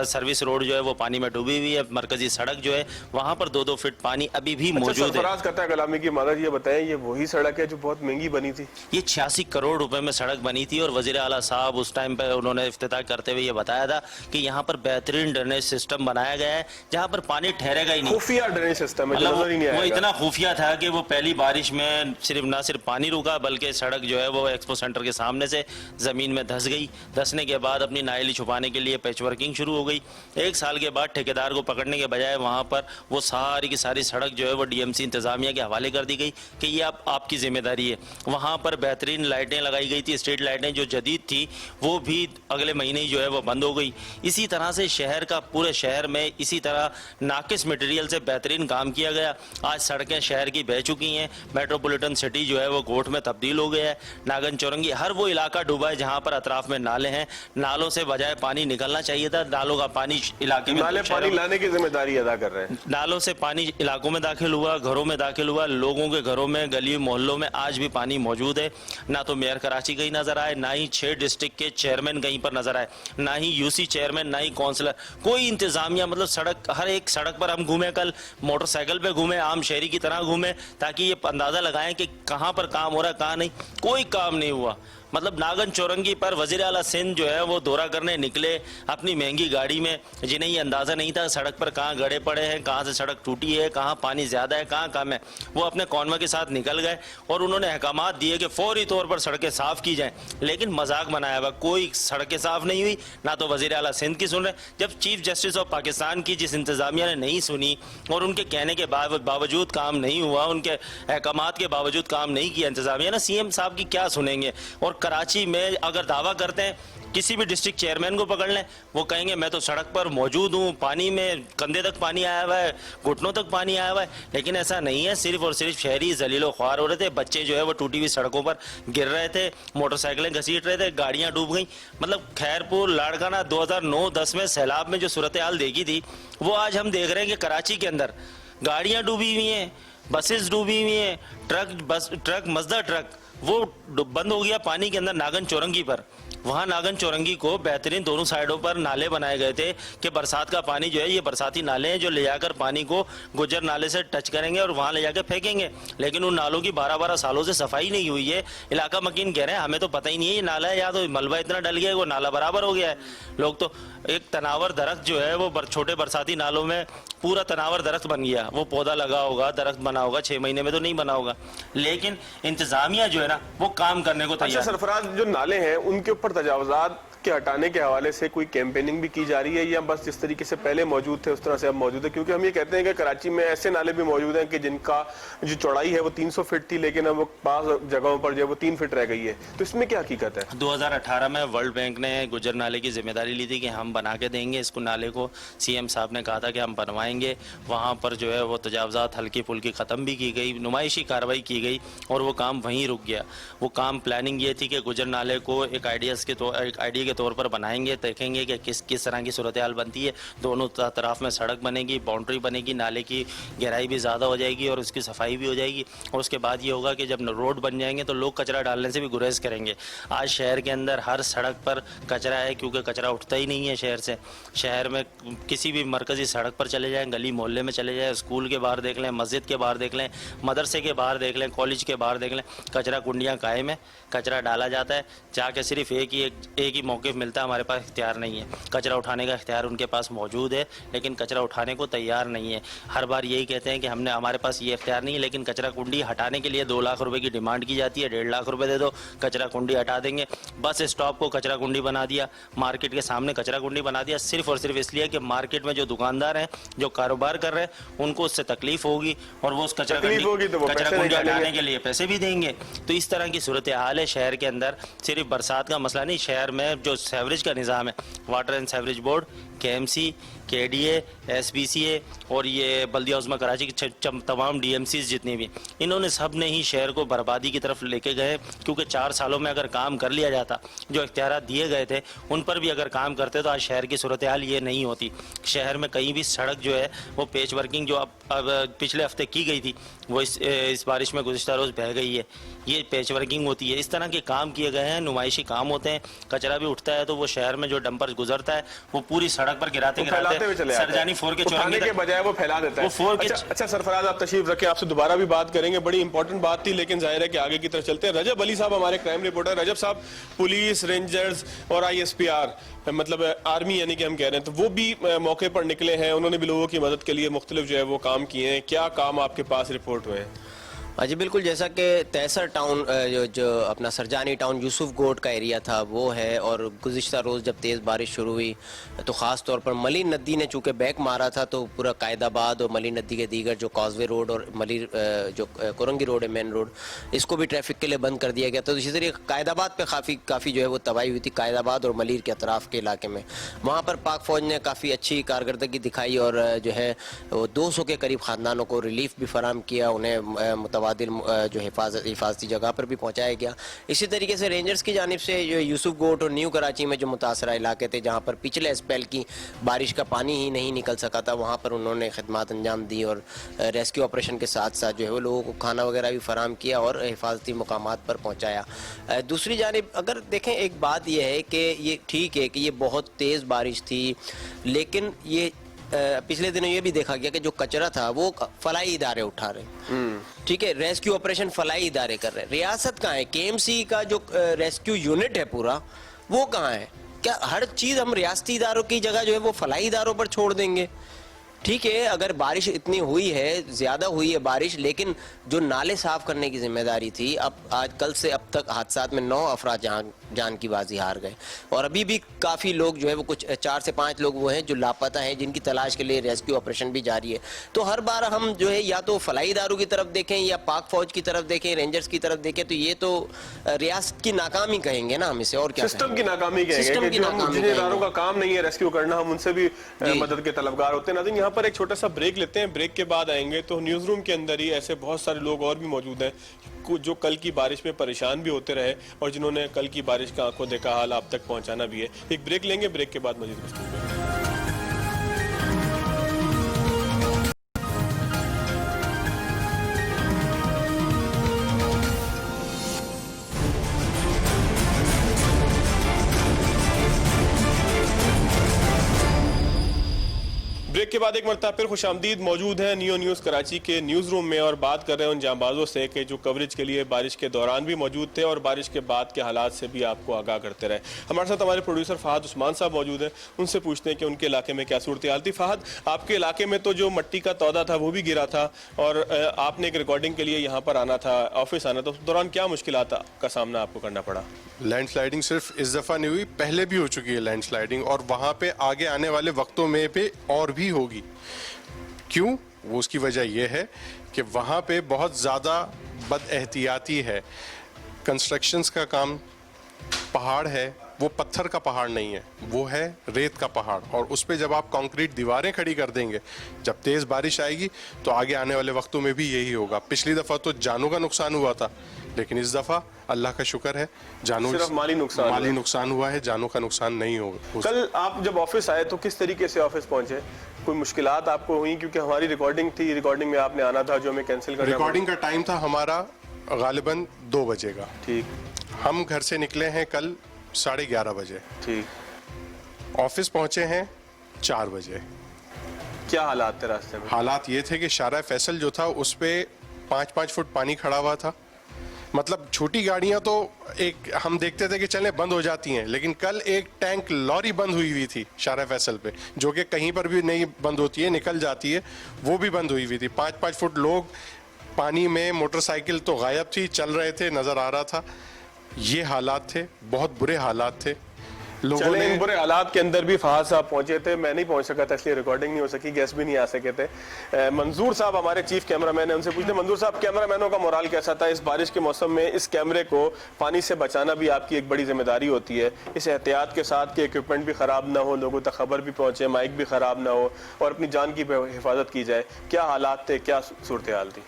सर्विस रोड जो है वो पानी में डूबी हुई है, मरकज़ी सड़क जो है वहाँ पर 2-2 फीट पानी अभी भी मौजूद है। सरफराज कहता है गुलामी की मदद, ये बताएं ये वही सड़क है जो बहुत महंगी बनी थी? ये 86 करोड़ रुपए में सड़क बनी थी, और वज़ीर आला साहब उस टाइम पे उन्होंने इफ्तिताह करते हुए ये बताया था कि यहाँ पर बेहतरीन ड्रेनेज सिस्टम बनाया गया है जहाँ पर पानी ठहरेगा ही नहीं। खुफिया ड्रेनेज सिस्टम है, मतलब नजर ही नहीं वो आएगा। इतना खुफिया था कि वो पहली बारिश में ना सिर्फ पानी रुका, बल्कि सड़क जो है वो एक्सपो सेंटर के सामने से ज़मीन में धंस गई। धंसने के बाद अपनी नायली छुपाने के लिए पैच वर्किंग शुरू हो गई। 1 साल के बाद ठेकेदार को पकड़ने के बजाय वहाँ पर वो सारी की सारी सड़क जो है वो DMC इंतज़ामिया के हवाले कर दी गई कि ये आपकी जिम्मेदारी है। वहाँ पर बेहतरीन लाइटें लगाई गई थी, स्ट्रीट लाइटें जो जदीद थी वो भी अगले महीने ही जो है वो बंद हो गई। इसी तरह से शहर का पूरे शहर में इसी तरह नाकिस मटेरियल से बेहतरीन काम किया गया। आज सड़कें शहर की बह चुकी हैं, मेट्रोपॉलिटन सिटी जो है वो गोठ में तब्दील हो गया है। नागन चौरंगी हर वो इलाका डूबा है जहाँ पर अतराफ में नाले हैं, नालों से बजाय पानी निकलना चाहिए था, नालों का पानी इलाके में, नाले पानी लाने की जिम्मेदारी अदा कर रहे हैं। नालों से पानी इलाकों में दाखिल हुआ, घरों में दाखिल हुआ, लोगों के घरों में, गली मोहल्लों में आज भी पानी मौजूद है। ना तो मेयर कराची कहीं नजर आए, ना ही 6 डिस्ट्रिक्ट के चेयरमैन कहीं पर नजर आए, ना ही UC चेयरमैन, ना ही काउंसलर, कोई इंतजामिया। मतलब सड़क, हर एक सड़क पर हम घूमे, कल मोटरसाइकिल पे घूमे, आम शहरी की तरह घूमे, ताकि ये अंदाजा लगाएं कि कहाँ पर काम हो रहा है, कहाँ नहीं। कोई काम नहीं हुआ। मतलब नागन चौरंगी पर वज़ीर आला सिंध जो है वो दौरा करने निकले अपनी महंगी गाड़ी में, जिन्हें ये अंदाज़ा नहीं था सड़क पर कहाँ गड्ढे पड़े हैं, कहाँ से सड़क टूटी है, कहाँ पानी ज़्यादा है, कहाँ कम है। वो अपने कॉन्वा के साथ निकल गए और उन्होंने अहकामात दिए कि फौरी तौर पर सड़कें साफ़ की जाएँ, लेकिन मजाक बनाया हुआ, कोई सड़कें साफ़ नहीं हुई, ना तो वज़ीर आला सिंध की सुन रहे। जब चीफ जस्टिस ऑफ पाकिस्तान की जिस इंतज़ामिया ने नहीं सुनी और उनके कहने के बावजूद काम नहीं हुआ, उनके अहकामात के बावजूद काम नहीं किया इंतज़ामिया ने, CM साहब की क्या सुनेंगे। और कराची में अगर दावा करते हैं किसी भी डिस्ट्रिक्ट चेयरमैन को पकड़ लें, वो कहेंगे मैं तो सड़क पर मौजूद हूँ, पानी में कंधे तक पानी आया हुआ है, घुटनों तक पानी आया हुआ है। लेकिन ऐसा नहीं है, सिर्फ और सिर्फ शहरी जलीलो ख्वार हो रहे थे, बच्चे जो है वो टूटी हुई सड़कों पर गिर रहे थे, मोटरसाइकिलें घसीट रहे थे, गाड़ियां डूब गई। मतलब खैरपुर लाड़काना 2009-10 में सैलाब में जो सूरत हाल देखी थी, वो आज हम देख रहे हैं कि कराची के अंदर गाड़ियां डूबी हुई हैं, बसेस डूबी हुई हैं, ट्रक मजदा ट्रक वो बंद हो गया पानी के अंदर नागन चौरंगी पर। वहाँ नागन चौरंगी को बेहतरीन दोनों साइडों पर नाले बनाए गए थे कि बरसात का पानी जो है, ये बरसाती नाले हैं जो ले जाकर पानी को गुजर नाले से टच करेंगे और वहाँ ले जाकर फेंकेंगे। लेकिन उन नालों की 12-12 सालों से सफाई नहीं हुई है। इलाका मकीन कह रहे हैं हमें तो पता ही नहीं है ये नाला है, या तो मलबा इतना डल गया है वो नाला बराबर हो गया है। लोग तो एक तनावर दरख्त जो है वो छोटे बरसाती नालों में पूरा तनावर दरख्त बन गया, वो पौधा लगा होगा, दरख्त बना होगा, 6 महीने में तो नहीं बना होगा। लेकिन इंतजामिया जो है ना वो काम करने को तैयार। अच्छा सरफराज, जो नाले हैं उनके ऊपर तजावुजात के हटाने के हवाले से कोई कैंपेनिंग भी की जा रही है, या बस जिस तरीके से पहले मौजूद थे उस तरह से अब मौजूद है? क्योंकि हम ये कहते हैं कि कराची में ऐसे नाले भी मौजूद हैं कि जिनका जो चौड़ाई है वो 300 फीट थी, लेकिन अब वो 5 जगहों पर जो है वो 3 फीट रह गई है। तो इसमें क्या हकीकत है? 2018 में वर्ल्ड बैंक ने गुजर नाले की जिम्मेदारी ली थी कि हम बना के देंगे इसको, नाले को सीएम साहब ने कहा था कि हम बनवाएंगे। वहाँ पर जो है वो तजावुजात हल्की फुल्की ख़त्म भी की गई, नुमाइशी कार्रवाई की गई और वो काम वहीं रुक गया। वो काम प्लानिंग ये थी कि गुजर नाले को एक आइडिया के तौर पर बनाएंगे, देखेंगे कि किस तरह की सूरत हाल बनती है। दोनों तरफ में सड़क बनेगी, बाउंड्री बनेगी, नाले की गहराई भी ज़्यादा हो जाएगी और उसकी सफाई भी हो जाएगी। और उसके बाद ये होगा कि जब रोड बन जाएंगे तो लोग कचरा डालने से भी गुरेज करेंगे। आज शहर के अंदर हर सड़क पर कचरा है, क्योंकि कचरा उठता ही नहीं है शहर से। शहर में किसी भी मरकज़ी सड़क पर चले जाएँ, गली मोहल्ले में चले जाएँ, स्कूल के बाहर देख लें, मस्जिद के बाहर देख लें, मदरसे के बाहर देख लें, कॉलेज के बाहर देख लें, कचरा कुंडियाँ कायम है, कचरा डाला जाता है। जाके सिर्फ एक ही मौक़िफ़ मिलता है, हमारे पास इख्तियार नहीं है। कचरा उठाने का इख्तियार उनके पास मौजूद है, लेकिन कचरा उठाने को तैयार नहीं है। हर बार यही कहते हैं कि हमारे पास ये इख्तियार नहीं है, लेकिन कचरा कुंडी हटाने के लिए 2 लाख रुपए की डिमांड की जाती है। 1.5 लाख रुपए दे दो, कचरा कुंडी हटा देंगे। बस स्टॉप को कचरा कुंडी बना दिया, मार्केट के सामने कचरा कुंडी बना दिया, सिर्फ और सिर्फ इसलिए कि मार्केट में जो दुकानदार हैं, जो कारोबार कर रहे हैं, उनको उससे तकलीफ होगी और वो उस कचरा कुंडी हटाने के लिए पैसे भी देंगे। तो इस तरह की सूरत हाल है शहर के अंदर। सिर्फ बरसात का मसला नहीं, शहर में जो सीवरेज का निज़ाम है, water and sewerage board, KMC, KDA, SBCA और ये बल्दिया उज़्मा कराची की तमाम DMCs जितनी भी, इन्होंने सब ने ही शहर को बर्बादी की तरफ लेके गए। क्योंकि 4 सालों में अगर काम कर लिया जाता, जो इख्तियारात दिए गए थे उन पर भी अगर काम करते तो आज शहर की सूरत हाल ये नहीं होती। शहर में कहीं भी सड़क जो है वो पेच वर्किंग जो अब पिछले हफ्ते की गई थी, वो इस बारिश में गुज़िश्ता रोज़ बह गई है। ये पेच वर्किंग होती है, इस तरह के काम किए गए हैं, नुमाइशी काम होते हैं। कचरा भी उठता है तो वो शहर में जो डंपर गुजरता है वो पूरी सड़क पर गिराते सरजानी 4 के चौराहे के बजाय वो फैला देता है। अच्छा सरफराज, आप तशरीफ रखें, आपसे दोबारा भी बात करेंगे, बड़ी इंपॉर्टेंट बात थी, लेकिन जाहिर है कि आगे की तरफ चलते हैं। रजब अली साहब हमारे क्राइम रिपोर्टर। रजब साहब, पुलिस, रेंजर्स और ISPR मतलब आर्मी यानी कि हम कह रहे हैं, तो वो भी मौके पर निकले हैं, उन्होंने भी लोगों की मदद के लिए मुख्तलिफ जो है वो काम किए हैं। क्या काम आपके पास रिपोर्ट हुए हैं? जी बिल्कुल, जैसा कि तैसर टाउन जो अपना सरजानी टाउन यूसुफ गोट का एरिया था वो है, और गुज़िश्ता रोज़ जब तेज़ बारिश शुरू हुई तो ख़ास तौर पर मली नदी ने चूँकि बैक मारा था, तो पूरा कायदाबाद और मली नदी के दीगर जो कॉजवे रोड और मली जो कोरंगी रोड है मेन रोड, इसको भी ट्रैफिक के लिए बंद कर दिया गया। तो इसी तरीके कायदाबाद पे काफ़ी जो है वो तबाही हुई थी, कायदाबाद और मलीर के अतराफ़ के इलाके में। वहाँ पर पाक फ़ौज ने काफ़ी अच्छी कारकर्दगी दिखाई और जो है वो 200 के करीब ख़ानदानों को रिलीफ भी फराहम किया, उन्हें जो हिफाजती जगह पर भी पहुंचाया गया। इसी तरीके से रेंजर्स की जानिब से जो यूसुफ गोट और न्यू कराची में जो मुतासरा इलाके थे, जहां पर पिछले स्पेल की बारिश का पानी ही नहीं निकल सका था, वहां पर उन्होंने खिदमत अंजाम दी और रेस्क्यू ऑपरेशन के साथ साथ जो है वो लोगों को खाना वगैरह भी फराहम किया और हिफाजती मकामात पर पहुँचाया। दूसरी जानिब अगर देखें, एक बात यह है कि ये ठीक है कि ये बहुत तेज़ बारिश थी, लेकिन ये पिछले दिनों ये भी देखा गया कि जो कचरा था वो फलाई इदारे उठा रहे, ठीक है, रेस्क्यू ऑपरेशन फलाई इदारे कर रहे हैं। रियासत कहाँ है? KMC का जो रेस्क्यू यूनिट है पूरा, वो कहाँ है? क्या हर चीज़ हम रियासती इदारों की जगह जो है वो फलाई इदारों पर छोड़ देंगे? ٹھیک ہے اگر بارش اتنی ہوئی ہے, زیادہ ہوئی ہے بارش, لیکن جو نالے صاف کرنے کی ذمہ داری تھی, اب آج کل سے اب تک حادثات میں 9 افراد جان کی بازی ہار گئے, اور ابھی بھی کافی لوگ جو ہے وہ کچھ 4 سے 5 لوگ وہ ہیں جو لاپتہ ہیں, جن کی تلاش کے لیے ریسکیو آپریشن بھی جاری ہے. تو ہر بار ہم جو ہے یا تو فلاحی اداروں کی طرف دیکھیں یا پاک فوج کی طرف دیکھیں, رینجرز کی طرف دیکھیں, تو یہ تو ریاست کی ناکامی کہیں گے نا ہم اسے, اور کیا سسٹم کی ناکامی کہیں گے کہ جن اداروں کا کام نہیں ہے ریسکیو کرنا, ہم ان سے بھی مدد کے طلبگار ہوتے ہیں. ناظرین یہاں پر ایک چھوٹا سا بریک لیتے ہیں, بریک کے بعد آئیں گے تو نیوز روم کے اندر ہی ایسے بہت سارے لوگ اور بھی موجود ہیں جو کل کی بارش میں پریشان بھی ہوتے رہے اور جنہوں نے کل کی بارش کا آنکھوں دیکھا حال آپ تک پہنچانا بھی ہے. ایک بریک لیں گے, بریک کے بعد مزید گفتگو کریں گے. بریک کے بعد ایک مرتبہ پھر خوش آمدید. موجود ہیں نیو نیوز کراچی کے نیوز روم میں اور بات کر رہے ہیں ان جانبازوں سے کہ جو کوریج کے لیے بارش کے دوران بھی موجود تھے اور بارش کے بعد کے حالات سے بھی آپ کو آگاہ کرتے رہے. ہمارے ساتھ ہمارے پروڈیوسر فہد عثمان صاحب موجود ہیں, ان سے پوچھتے ہیں کہ ان کے علاقے میں کیا صورتحال تھی. فہد, آپ کے علاقے میں تو جو مٹی کا تودا تھا وہ بھی گرا تھا اور آپ نے ایک ریکارڈنگ کے لیے یہاں پر آنا تھا, آفس آنا تھا, اس دوران کیا مشکلات کا سامنا آپ کو کرنا پڑا؟ لینڈ سلائیڈنگ صرف اس دفعہ نہیں ہوئی, پہلے بھی ہو چکی ہے لینڈ سلائیڈنگ, اور وہاں پہ آگے آنے والے وقتوں میں بھی اور بھی ہوگی. کیوں؟ وہ اس کی وجہ یہ ہے کہ وہاں پہ بہت زیادہ بد احتیاطی ہے. کنسٹرکشنز کا کام, پہاڑ ہے وہ پتھر کا پہاڑ نہیں ہے, وہ ہے ریت کا پہاڑ, اور اس پہ جب آپ کانکریٹ دیواریں کھڑی کر دیں گے, جب تیز بارش آئے گی تو آگے آنے والے وقتوں میں بھی یہی ہوگا. پچھلی دفعہ تو جانوں کا نقصان ہوا تھا, لیکن اس دفعہ اللہ کا شکر ہے جانوں صرف مالی نقصان ہوا ہے, جانوں کا نقصان نہیں ہوگا. کل آپ جب آفس آئے تو کس طریقے سے آفس پہنچے؟ کوئی مشکلات آپ کو ہوئی؟ کیونکہ ہماری ریکارڈنگ تھی, ریکارڈنگ میں آپ نے آنا تھا جو ہمیں کینسل کرنا. ریکارڈنگ کا ٹائم تھا ہمارا غالباً 2 بجے کا. ٹھیک. ہم گھر سے نکلے ہیں کل 11:30 بجے. ٹھیک. آفس پہنچے ہیں 4 بجے. کیا حالات تھے راستے میں؟ حالات یہ تھے کہ شارع فیصل جو تھا اس پہ 5-5 فٹ پانی کھڑا ہوا تھا. مطلب چھوٹی گاڑیاں تو ایک ہم دیکھتے تھے کہ چلیں بند ہو جاتی ہیں, لیکن کل ایک ٹینک لوری بند ہوئی تھی شارع فیصل پہ, جو کہ کہیں پر بھی نہیں بند ہوتی ہے, نکل جاتی ہے, وہ بھی بند ہوئی تھی. 5-5 فٹ لوگ پانی میں, موٹر سائیکل تو غائب تھی, چل رہے تھے, نظر آ رہا تھا. یہ حالات تھے, بہت برے حالات تھے. لوگوں نے ان برے حالات کے اندر بھی فہد صاحب پہنچے تھے, میں نہیں پہنچ سکا تھا اس لیے ریکارڈنگ نہیں ہو سکی, گیسٹ بھی نہیں آ سکے تھے. منظور صاحب ہمارے چیف کیمرہ مین ہیں, ان سے پوچھتے ہیں منظور صاحب کیمرہ مینوں کا مورال کیسا تھا اس بارش کے موسم میں؟ اس کیمرے کو پانی سے بچانا بھی آپ کی ایک بڑی ذمہ داری ہوتی ہے, اس احتیاط کے ساتھ کہ ایکوپمنٹ بھی خراب نہ ہو, لوگوں تک خبر بھی پہنچے, مائک بھی خراب نہ ہو اور اپنی جان کی حفاظت کی جائے. کیا حالات تھے, کیا صورتحال تھی؟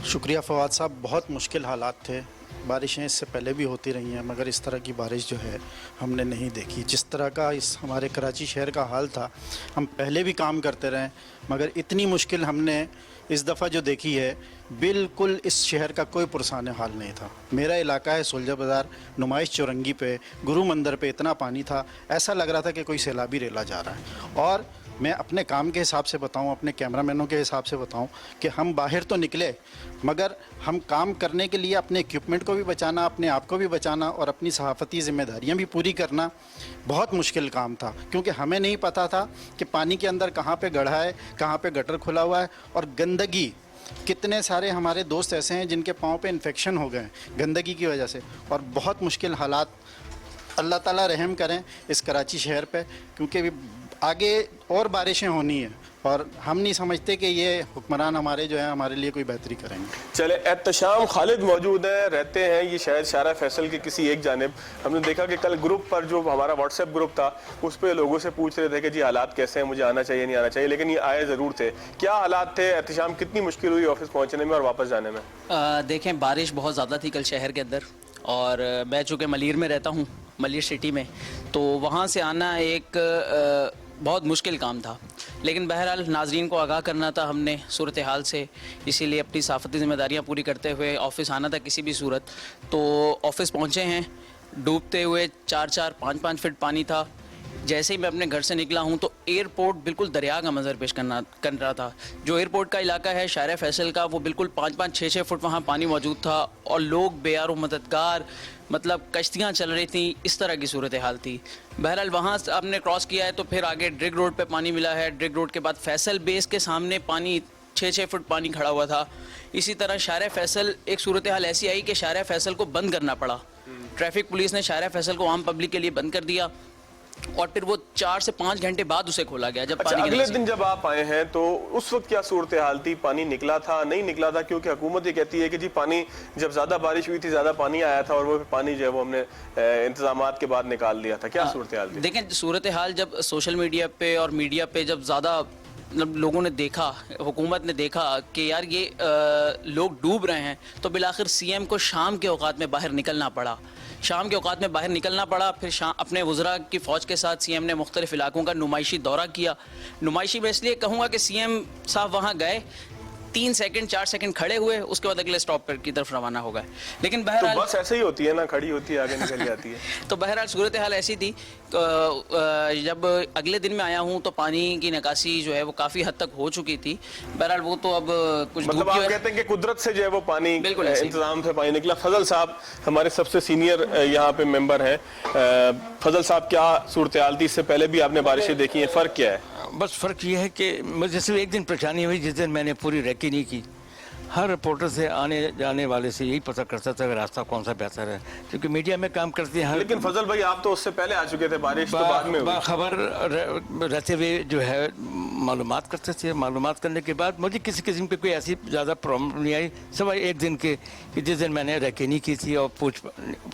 شکریہ فواد صاحب, بہت مشکل حالات تھے. بارشیں اس سے پہلے بھی ہوتی رہی ہیں, مگر اس طرح کی بارش جو ہے ہم نے نہیں دیکھی. جس طرح کا اس ہمارے کراچی شہر کا حال تھا, ہم پہلے بھی کام کرتے رہے, مگر اتنی مشکل ہم نے اس دفعہ جو دیکھی ہے, بالکل اس شہر کا کوئی پرسان حال نہیں تھا. میرا علاقہ ہے سولجہ بازار, نمائش چورنگی پہ, گرو مندر پہ اتنا پانی تھا, ایسا لگ رہا تھا کہ کوئی سیلابی ریلا جا رہا ہے. اور میں اپنے کام کے حساب سے بتاؤں, اپنے کیمرہ مینوں کے حساب سے بتاؤں کہ ہم باہر تو نکلے, مگر ہم کام کرنے کے لیے اپنے ایکوپمنٹ کو بھی بچانا, اپنے آپ کو بھی بچانا اور اپنی صحافتی ذمہ داریاں بھی پوری کرنا بہت مشکل کام تھا. کیونکہ ہمیں نہیں پتہ تھا کہ پانی کے اندر کہاں پہ گڑھا ہے, کہاں پہ گٹر کھلا ہوا ہے, اور گندگی. کتنے سارے ہمارے دوست ایسے ہیں جن کے پاؤں پہ انفیکشن ہو گئے ہیں گندگی کی وجہ سے, اور بہت مشکل حالات. اللہ تعالیٰ رحم کریں اس کراچی شہر پہ, کیونکہ آگے اور بارشیں ہونی ہیں اور ہم نہیں سمجھتے کہ یہ حکمران ہمارے جو ہیں ہمارے لیے کوئی بہتری کریں گے. چلے, احتشام خالد موجود ہیں, رہتے ہیں یہ شاید شارع فیصل کے کسی ایک جانب. ہم نے دیکھا کہ کل گروپ پر جو ہمارا واٹس ایپ گروپ تھا اس پہ لوگوں سے پوچھ رہے تھے کہ جی حالات کیسے ہیں, مجھے آنا چاہیے نہیں آنا چاہیے, لیکن یہ آئے ضرور تھے. کیا حالات تھے, احتشام کتنی مشکل ہوئی آفس پہنچنے میں اور واپس جانے میں؟ دیکھیں بارش بہت زیادہ تھی کل شہر کے اندر, اور میں چونکہ ملیر میں رہتا ہوں, ملیر سٹی میں, تو وہاں سے آنا ایک بہت مشکل کام تھا. لیکن بہرحال ناظرین کو آگاہ کرنا تھا ہم نے صورتحال سے, اسی لیے اپنی صحافتی ذمہ داریاں پوری کرتے ہوئے آفس آنا تھا کسی بھی صورت. تو آفس پہنچے ہیں, ڈوبتے ہوئے 4-4, 5-5 فٹ پانی تھا. جیسے ہی میں اپنے گھر سے نکلا ہوں تو ایئرپورٹ بالکل دریا کا منظر پیش کر رہا تھا. جو ایئرپورٹ کا علاقہ ہے شارع فیصل کا, وہ بالکل 5-5, 6-6 فٹ وہاں پانی موجود تھا, اور لوگ بے یار و مددگار مطلب کشتیاں چل رہی تھیں، اس طرح کی صورتحال تھی. بہرحال وہاں سے آپ نے کراس کیا ہے تو پھر آگے ڈرگ روڈ پہ پانی ملا ہے. ڈرگ روڈ کے بعد فیصل بیس کے سامنے پانی 6 فٹ پانی کھڑا ہوا تھا. اسی طرح شارع فیصل ایک صورتحال ایسی آئی کہ شارع فیصل کو بند کرنا پڑا. ٹریفک پولیس نے شارع فیصل کو عام پبلک کے لیے بند کر دیا اور پھر وہ 4 سے 5 گھنٹے بعد اسے کھولا گیا جب اچھا، پانی اگلے دن جب آپ آئے ہیں تو اس وقت کیا صورتحال تھی؟ پانی نکلا تھا نہیں نکلا تھا؟ کیونکہ حکومت یہ کہتی ہے کہ جی پانی جب زیادہ بارش ہوئی تھی زیادہ پانی آیا تھا اور وہ پانی جو ہے وہ ہم نے انتظامات کے بعد نکال دیا تھا. کیا صورتحال تھی؟ دیکھیں صورتحال جب سوشل میڈیا پہ اور میڈیا پہ جب زیادہ لوگوں نے دیکھا، حکومت نے دیکھا کہ یار یہ لوگ ڈوب رہے ہیں تو بالآخر سی ایم کو شام کے اوقات میں باہر نکلنا پڑا. شام کے اوقات میں باہر نکلنا پڑا. پھر اپنے وزراء کی فوج کے ساتھ سی ایم نے مختلف علاقوں کا نمائشی دورہ کیا. نمائشی میں اس لیے کہوں گا کہ سی ایم صاحب وہاں گئے، 3 سیکنڈ 4 سیکنڈ کھڑے ہوئے، اس کے بعد اگلے سٹاپ پر کی طرف روانہ ہو گئے. لیکن تو بہرحال بس ایسے ہی ہوتی ہے نا، کھڑی ہوتی ہے آگے نکل جاتی ہے. تو بہرحال صورتحال ایسی تھی. جب اگلے دن میں آیا ہوں تو پانی کی نکاسی جو ہے وہ کافی حد تک ہو چکی تھی. بہرحال وہ تو اب کچھ مطلب آپ کہتے ہیں کہ قدرت سے جو ہے وہ پانی بالکل ایسے ہی. انتظام سے پانی نکلا. فضل صاحب ہمارے سب سے سینئر یہاں پہ ممبر ہیں. فضل صاحب کیا صورتحال تھی؟ اس سے پہلے بھی آپ نے بارشیں دیکھی ہیں، فرق کیا ہے؟ بس فرق یہ ہے کہ مجھے صرف ایک دن پریشانی ہوئی جس دن میں نے پوری ریکی نہیں کی. ہر رپورٹر سے آنے جانے والے سے یہی پتہ کرتا تھا کہ راستہ کون سا بہتر ہے، کیونکہ میڈیا میں کام کرتے ہیں. لیکن فضل بھائی آپ تو اس سے پہلے آ چکے تھے، بارش تو بعد میں ہوئی. باخبر رہتے ہوئے جو ہے معلومات کرتے تھے. معلومات کرنے کے بعد مجھے کسی قسم کی کوئی ایسی زیادہ پرابلم نہیں آئی سوائے ایک دن کے کہ جس دن میں نے ریکی نہیں کی تھی اور پوچھ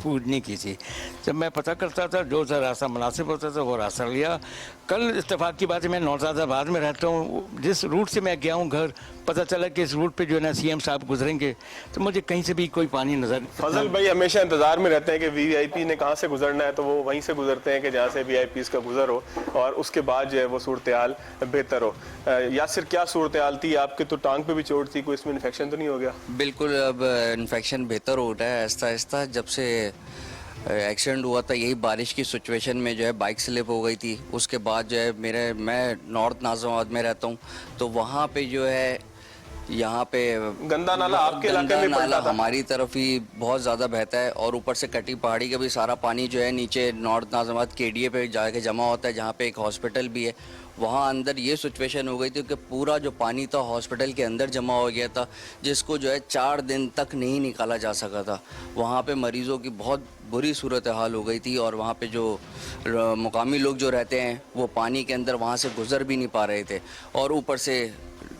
نہیں کی تھی. جب میں پتہ کرتا تھا جو سا راستہ مناسب ہوتا تھا وہ راستہ لیا. کل اتفاق کی بات ہے میں نوزاد آباد میں رہتا ہوں، جس روٹ سے میں گیا ہوں گھر پتہ چلا کہ اس روٹ پہ جو ہے نا سی ایم صاحب گزریں گے تو مجھے کہیں سے بھی کوئی پانی نظر. فضل بھائی ہمیشہ انتظار میں رہتے ہیں کہ وی آئی پی نے کہاں سے گزرنا ہے تو وہ وہیں سے گزرتے ہیں کہ جہاں سے وی آئی پیز کا گزر ہو اور اس کے بعد جو ہے وہ صورتحال بہتر ہو. یاسر کیا صورتحال تھی؟ آپ کے تو ٹانگ پہ بھی چوٹ تھی، کوئی اس میں انفیکشن تو نہیں ہو گیا؟ بالکل اب انفیکشن بہتر ہو رہا ہے آہستہ آہستہ. جب سے ایکسیڈنٹ ہوا تھا یہی بارش کی سچویشن میں جو ہے بائک سلپ ہو گئی تھی. اس کے بعد جو ہے میں نارتھ ناظم آباد میں رہتا ہوں تو وہاں پہ جو ہے یہاں پہ گندا نالا آپ کے علاقے میں پڑتا تھا؟ ہماری طرف ہی بہت زیادہ بہتا ہے اور اوپر سے کٹی پہاڑی کا بھی سارا پانی جو ہے نیچے نارتھ ناظم آباد کے ڈی اے پہ جا کے جمع ہوتا ہے جہاں پہ ایک ہاسپٹل بھی ہے. وہاں اندر یہ سچویشن ہو گئی تھی کہ پورا جو پانی تھا ہاسپٹل کے اندر جمع ہو گیا تھا جس کو جو ہے 4 دن تک نہیں نکالا جا سکا تھا. وہاں پہ مریضوں کی بہت بری صورتحال ہو گئی تھی اور وہاں پہ جو مقامی لوگ جو رہتے ہیں وہ پانی کے اندر وہاں سے گزر بھی نہیں پا رہے تھے. اور اوپر سے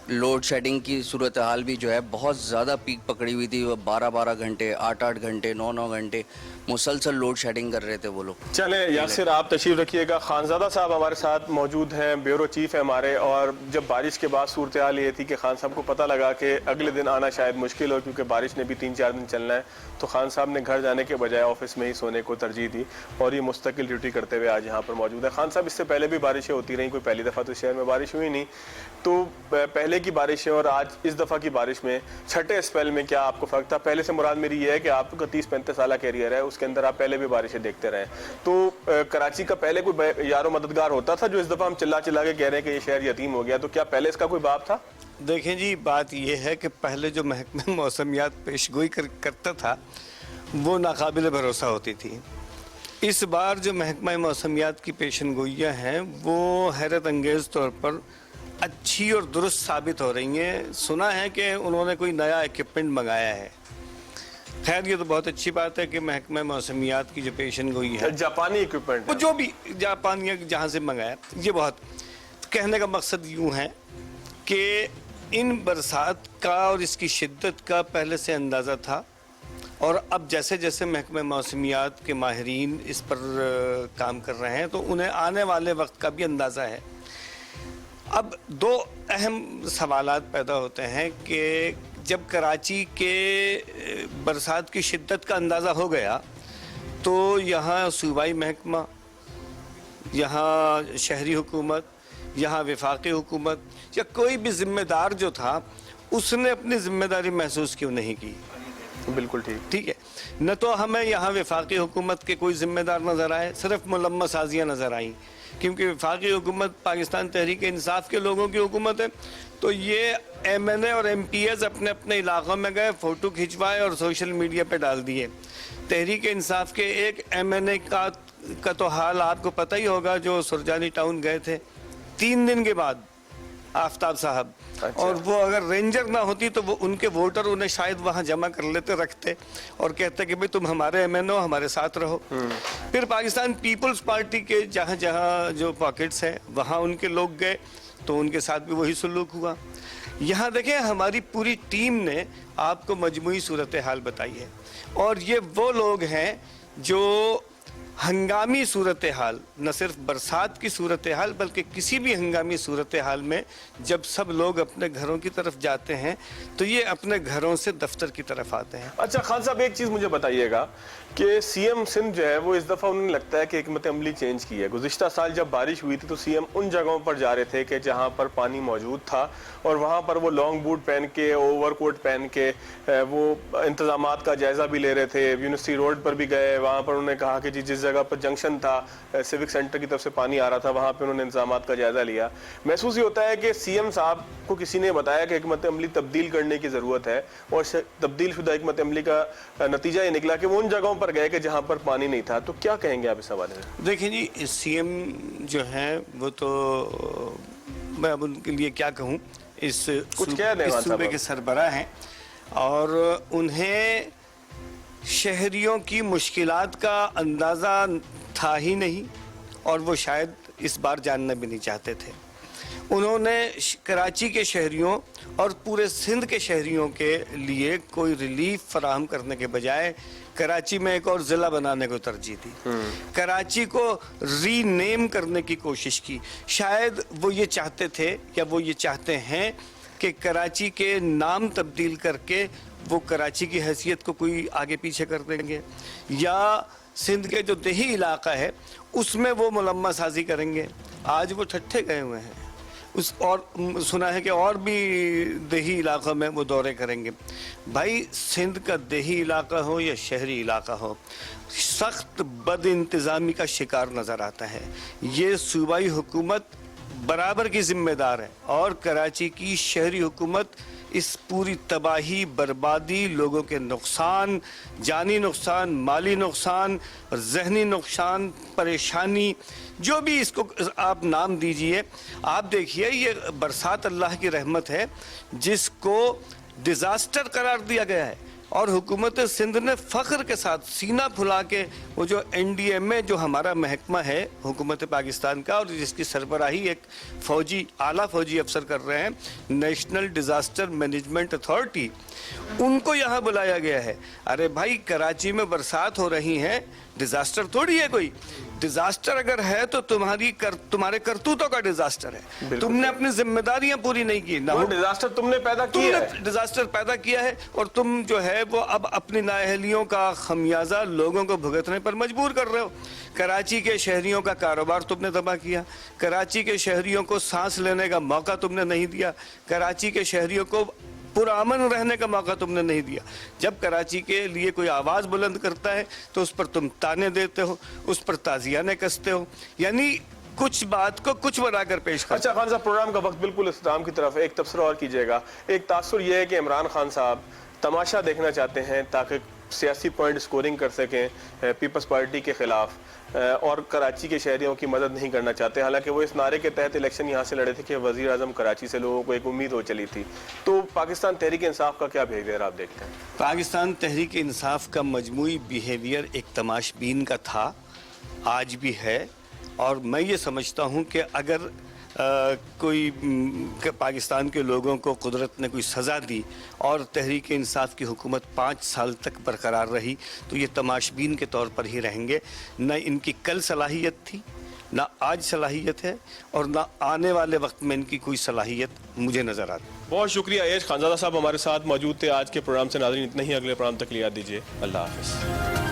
لوڈ شیڈنگ کی صورتحال بھی جو ہے بہت زیادہ پیک پکڑی ہوئی تھی. 12 گھنٹے 8 گھنٹے 9 گھنٹے مسلسل لوڈ شیڈنگ کر رہے تھے وہ لوگ. چلیں یاسر آپ تشریف رکھیے گا. خانزادہ صاحب ہمارے ساتھ موجود ہیں، بیورو چیف ہیں ہمارے. اور جب بارش کے بعد صورتحال یہ تھی کہ خان صاحب کو پتہ لگا کہ اگلے دن آنا شاید مشکل ہو کیونکہ بارش نے بھی 3-4 دن چلنا ہے تو خان صاحب نے گھر جانے کے بجائے آفس میں ہی سونے کو ترجیح دی اور یہ مستقل ڈیوٹی کرتے ہوئے آج یہاں پر موجود ہے. خان صاحب اس سے پہلے بھی بارشیں ہوتی رہیں، کوئی پہلی دفعہ تو شہر میں بارش ہوئی نہیں. تو پہلے کی بارشیں اور آج اس دفعہ کی بارش میں چھٹے اسپیل میں کیا آپ کو فرق تھا؟ پہلے سے مراد میری یہ ہے کہ آپ کا 30-35 سالہ کیریئر ہے، اس کے اندر آپ پہلے بھی بارشیں دیکھتے رہے. تو کراچی کا پہلے کوئی یار و مددگار ہوتا تھا جو اس دفعہ ہم چلا کے کہہ رہے ہیں کہ یہ شہر یتیم ہو گیا، تو کیا پہلے اس کا کوئی باب تھا؟ دیکھیں جی بات یہ ہے کہ پہلے جو محکمہ موسمیات پیش گوئی کرتا تھا وہ ناقابل بھروسہ ہوتی تھی. اس بار جو محکمہ موسمیات کی پیشن گوئیاں ہیں وہ حیرت انگیز طور پر اچھی اور درست ثابت ہو رہی ہیں. سنا ہے کہ انہوں نے کوئی نیا ایکوپمنٹ منگایا ہے. خیر یہ تو بہت اچھی بات ہے کہ محکمہ موسمیات کی جو پیشن گوئی ہے جاپانی ایکوپمنٹ وہ جو بھی جاپانی جہاں سے منگایا یہ بہت. کہنے کا مقصد یوں ہے کہ ان برسات کا اور اس کی شدت کا پہلے سے اندازہ تھا اور اب جیسے جیسے محکمہ موسمیات کے ماہرین اس پر کام کر رہے ہیں تو انہیں آنے والے وقت کا بھی اندازہ ہے. اب 2 اہم سوالات پیدا ہوتے ہیں کہ جب کراچی کے برسات کی شدت کا اندازہ ہو گیا تو یہاں صوبائی محکمہ، یہاں شہری حکومت، یہاں وفاقی حکومت یا کوئی بھی ذمہ دار جو تھا اس نے اپنی ذمہ داری محسوس کیوں نہیں کی؟ بالکل ٹھیک ہے. نہ تو ہمیں یہاں وفاقی حکومت کے کوئی ذمہ دار نظر آئے، صرف ملمہ سازیاں نظر آئیں. کیونکہ وفاقی حکومت پاکستان تحریک انصاف کے لوگوں کی حکومت ہے، تو یہ ایم این اے اور ایم پی ایز اپنے اپنے علاقوں میں گئے، فوٹو کھنچوائے اور سوشل میڈیا پہ ڈال دیے۔ تحریک انصاف کے ایک ایم این اے کا تو حال آپ کو پتہ ہی ہوگا، جو سرجانی ٹاؤن گئے تھے 3 دن کے بعد، آفتاب صاحب، اور وہ اگر رینجر نہ ہوتی تو وہ ان کے ووٹر انہیں شاید وہاں جمع کر لیتے، رکھتے اور کہتے کہ بھئی تم ہمارے ایم این او ہمارے ساتھ رہو۔ پھر پاکستان پیپلز پارٹی کے جہاں جہاں جو پاکٹس ہیں وہاں ان کے لوگ گئے تو ان کے ساتھ بھی وہی سلوک ہوا۔ یہاں دیکھیں ہماری پوری ٹیم نے آپ کو مجموعی صورتحال بتائی ہے، اور یہ وہ لوگ ہیں جو ہنگامی صورتحال، نہ صرف برسات کی صورتحال بلکہ کسی بھی ہنگامی صورتحال میں جب سب لوگ اپنے گھروں کی طرف جاتے ہیں تو یہ اپنے گھروں سے دفتر کی طرف آتے ہیں۔ اچھا خان صاحب، ایک چیز مجھے بتائیے گا کہ سی ایم سندھ جو ہے وہ اس دفعہ انہیں لگتا ہے کہ حکمت عملی چینج کی ہے۔ گزشتہ سال جب بارش ہوئی تھی تو سی ایم ان جگہوں پر جا رہے تھے کہ جہاں پر پانی موجود تھا، اور وہاں پر وہ لانگ بوٹ پہن کے، اوور کوٹ پہن کے وہ انتظامات کا جائزہ بھی لے رہے تھے۔ یونیورسٹی روڈ پر بھی گئے، وہاں پر انہوں نے کہا کہ جس جگہ پر جنکشن تھا، سیوک سینٹر کی طرف سے پانی آ رہا تھا، وہاں پہ انہوں نے انتظامات کا جائزہ لیا۔ محسوس یہ ہوتا ہے کہ سی ایم صاحب کو کسی نے بتایا کہ حکمت عملی تبدیل کرنے کی ضرورت ہے، اور تبدیل شدہ حکمت عملی کا نتیجہ یہ نکلا کہ وہ ان جگہوں پر گئے کہ جہاں پر پانی نہیں تھا۔ تو کیا کہیں گے آپ اس حوالے سے؟ دیکھیں جی، سی ایم جو ہیں وہ تو میں اب ان کے لیے کیا کہوں، اس صوبے کے سربراہ ہیں، اور انہیں شہریوں کی مشکلات کا اندازہ تھا ہی نہیں، اور وہ شاید اس بار جاننا بھی نہیں چاہتے تھے۔ انہوں نے کراچی کے شہریوں اور پورے سندھ کے شہریوں کے لیے کوئی ریلیف فراہم کرنے کے بجائے کراچی میں ایک اور ضلع بنانے کو ترجیح دی، کراچی کو ری نیم کرنے کی کوشش کی۔ شاید وہ یہ چاہتے تھے یا وہ یہ چاہتے ہیں کہ کراچی کے نام تبدیل کر کے وہ کراچی کی حیثیت کو کوئی آگے پیچھے کر دیں گے، یا سندھ کے جو دیہی علاقہ ہے اس میں وہ ملمہ سازی کریں گے۔ آج وہ ٹھٹھے گئے ہوئے ہیں، اور سنا ہے کہ اور بھی دیہی علاقوں میں وہ دورے کریں گے۔ بھائی سندھ کا دیہی علاقہ ہو یا شہری علاقہ ہو، سخت بد انتظامی کا شکار نظر آتا ہے۔ یہ صوبائی حکومت برابر کی ذمہ دار ہے، اور کراچی کی شہری حکومت اس پوری تباہی، بربادی، لوگوں کے نقصان، جانی نقصان، مالی نقصان، ذہنی نقصان، پریشانی، جو بھی اس کو آپ نام دیجئے، آپ دیکھیے یہ برسات اللہ کی رحمت ہے جس کو ڈیزاسٹر قرار دیا گیا ہے، اور حکومت سندھ نے فخر کے ساتھ سینہ پھلا کے وہ جو این ڈی ایم اے جو ہمارا محکمہ ہے حکومت پاکستان کا، اور جس کی سربراہی ایک اعلیٰ فوجی افسر کر رہے ہیں، نیشنل ڈیزاسٹر مینجمنٹ اتھارٹی، ان کو یہاں بلایا گیا ہے۔ ارے بھائی کراچی میں برسات ہو رہی ہیں، ڈیزاسٹر تھوڑی ہے کوئی، ڈیزاسٹر اگر ہے تو تمہارے کرتوتوں کا ڈیزاسٹر ہے، تم نے اپنی ذمہ داریاں پوری نہیں کی، نہ ڈیزاسٹر تم نے پیدا کیا ہے، ڈیزاسٹر پیدا کیا ہے، اور تم جو ہے وہ اب اپنی نااہلیوں کا خمیازہ لوگوں کو بھگتنے پر مجبور کر رہے ہو۔ کراچی کے شہریوں کا کاروبار تم نے تباہ کیا، کراچی کے شہریوں کو سانس لینے کا موقع تم نے نہیں دیا، کراچی کے شہریوں کو پرامن رہنے کا موقع تم نے نہیں دیا۔ جب کراچی کے لیے کوئی آواز بلند کرتا ہے تو اس پر تم تانے دیتے ہو، اس پر تازیانے کستے ہو، یعنی کچھ بات کو کچھ بنا کر پیش کرتے۔ اچھا خان صاحب، پروگرام کا وقت بالکل اختتام کی طرف، ایک تبصرہ اور کیجیے گا۔ ایک تاثر یہ ہے کہ عمران خان صاحب تماشا دیکھنا چاہتے ہیں تاکہ سیاسی پوائنٹ سکورنگ کر سکیں پیپلز پارٹی کے خلاف، اور کراچی کے شہریوں کی مدد نہیں کرنا چاہتے، حالانکہ وہ اس نعرے کے تحت الیکشن یہاں سے لڑے تھے کہ وزیر اعظم کراچی سے لوگوں کو ایک امید ہو چلی تھی۔ تو پاکستان تحریک انصاف کا کیا بیہیویئر آپ دیکھتے ہیں؟ پاکستان تحریک انصاف کا مجموعی بیہیویئر ایک تماش بین کا تھا، آج بھی ہے، اور میں یہ سمجھتا ہوں کہ اگر کوئی پاکستان کے لوگوں کو قدرت نے کوئی سزا دی اور تحریک انصاف کی حکومت 5 سال تک برقرار رہی تو یہ تماش بین کے طور پر ہی رہیں گے۔ نہ ان کی کل صلاحیت تھی، نہ آج صلاحیت ہے، اور نہ آنے والے وقت میں ان کی کوئی صلاحیت مجھے نظر آتی۔ بہت شکریہ عیش خانزادہ صاحب ہمارے ساتھ موجود تھے۔ آج کے پروگرام سے ناظرین اتنا ہی، اگلے پروگرام تک لیا دیجیے، اللہ حافظ۔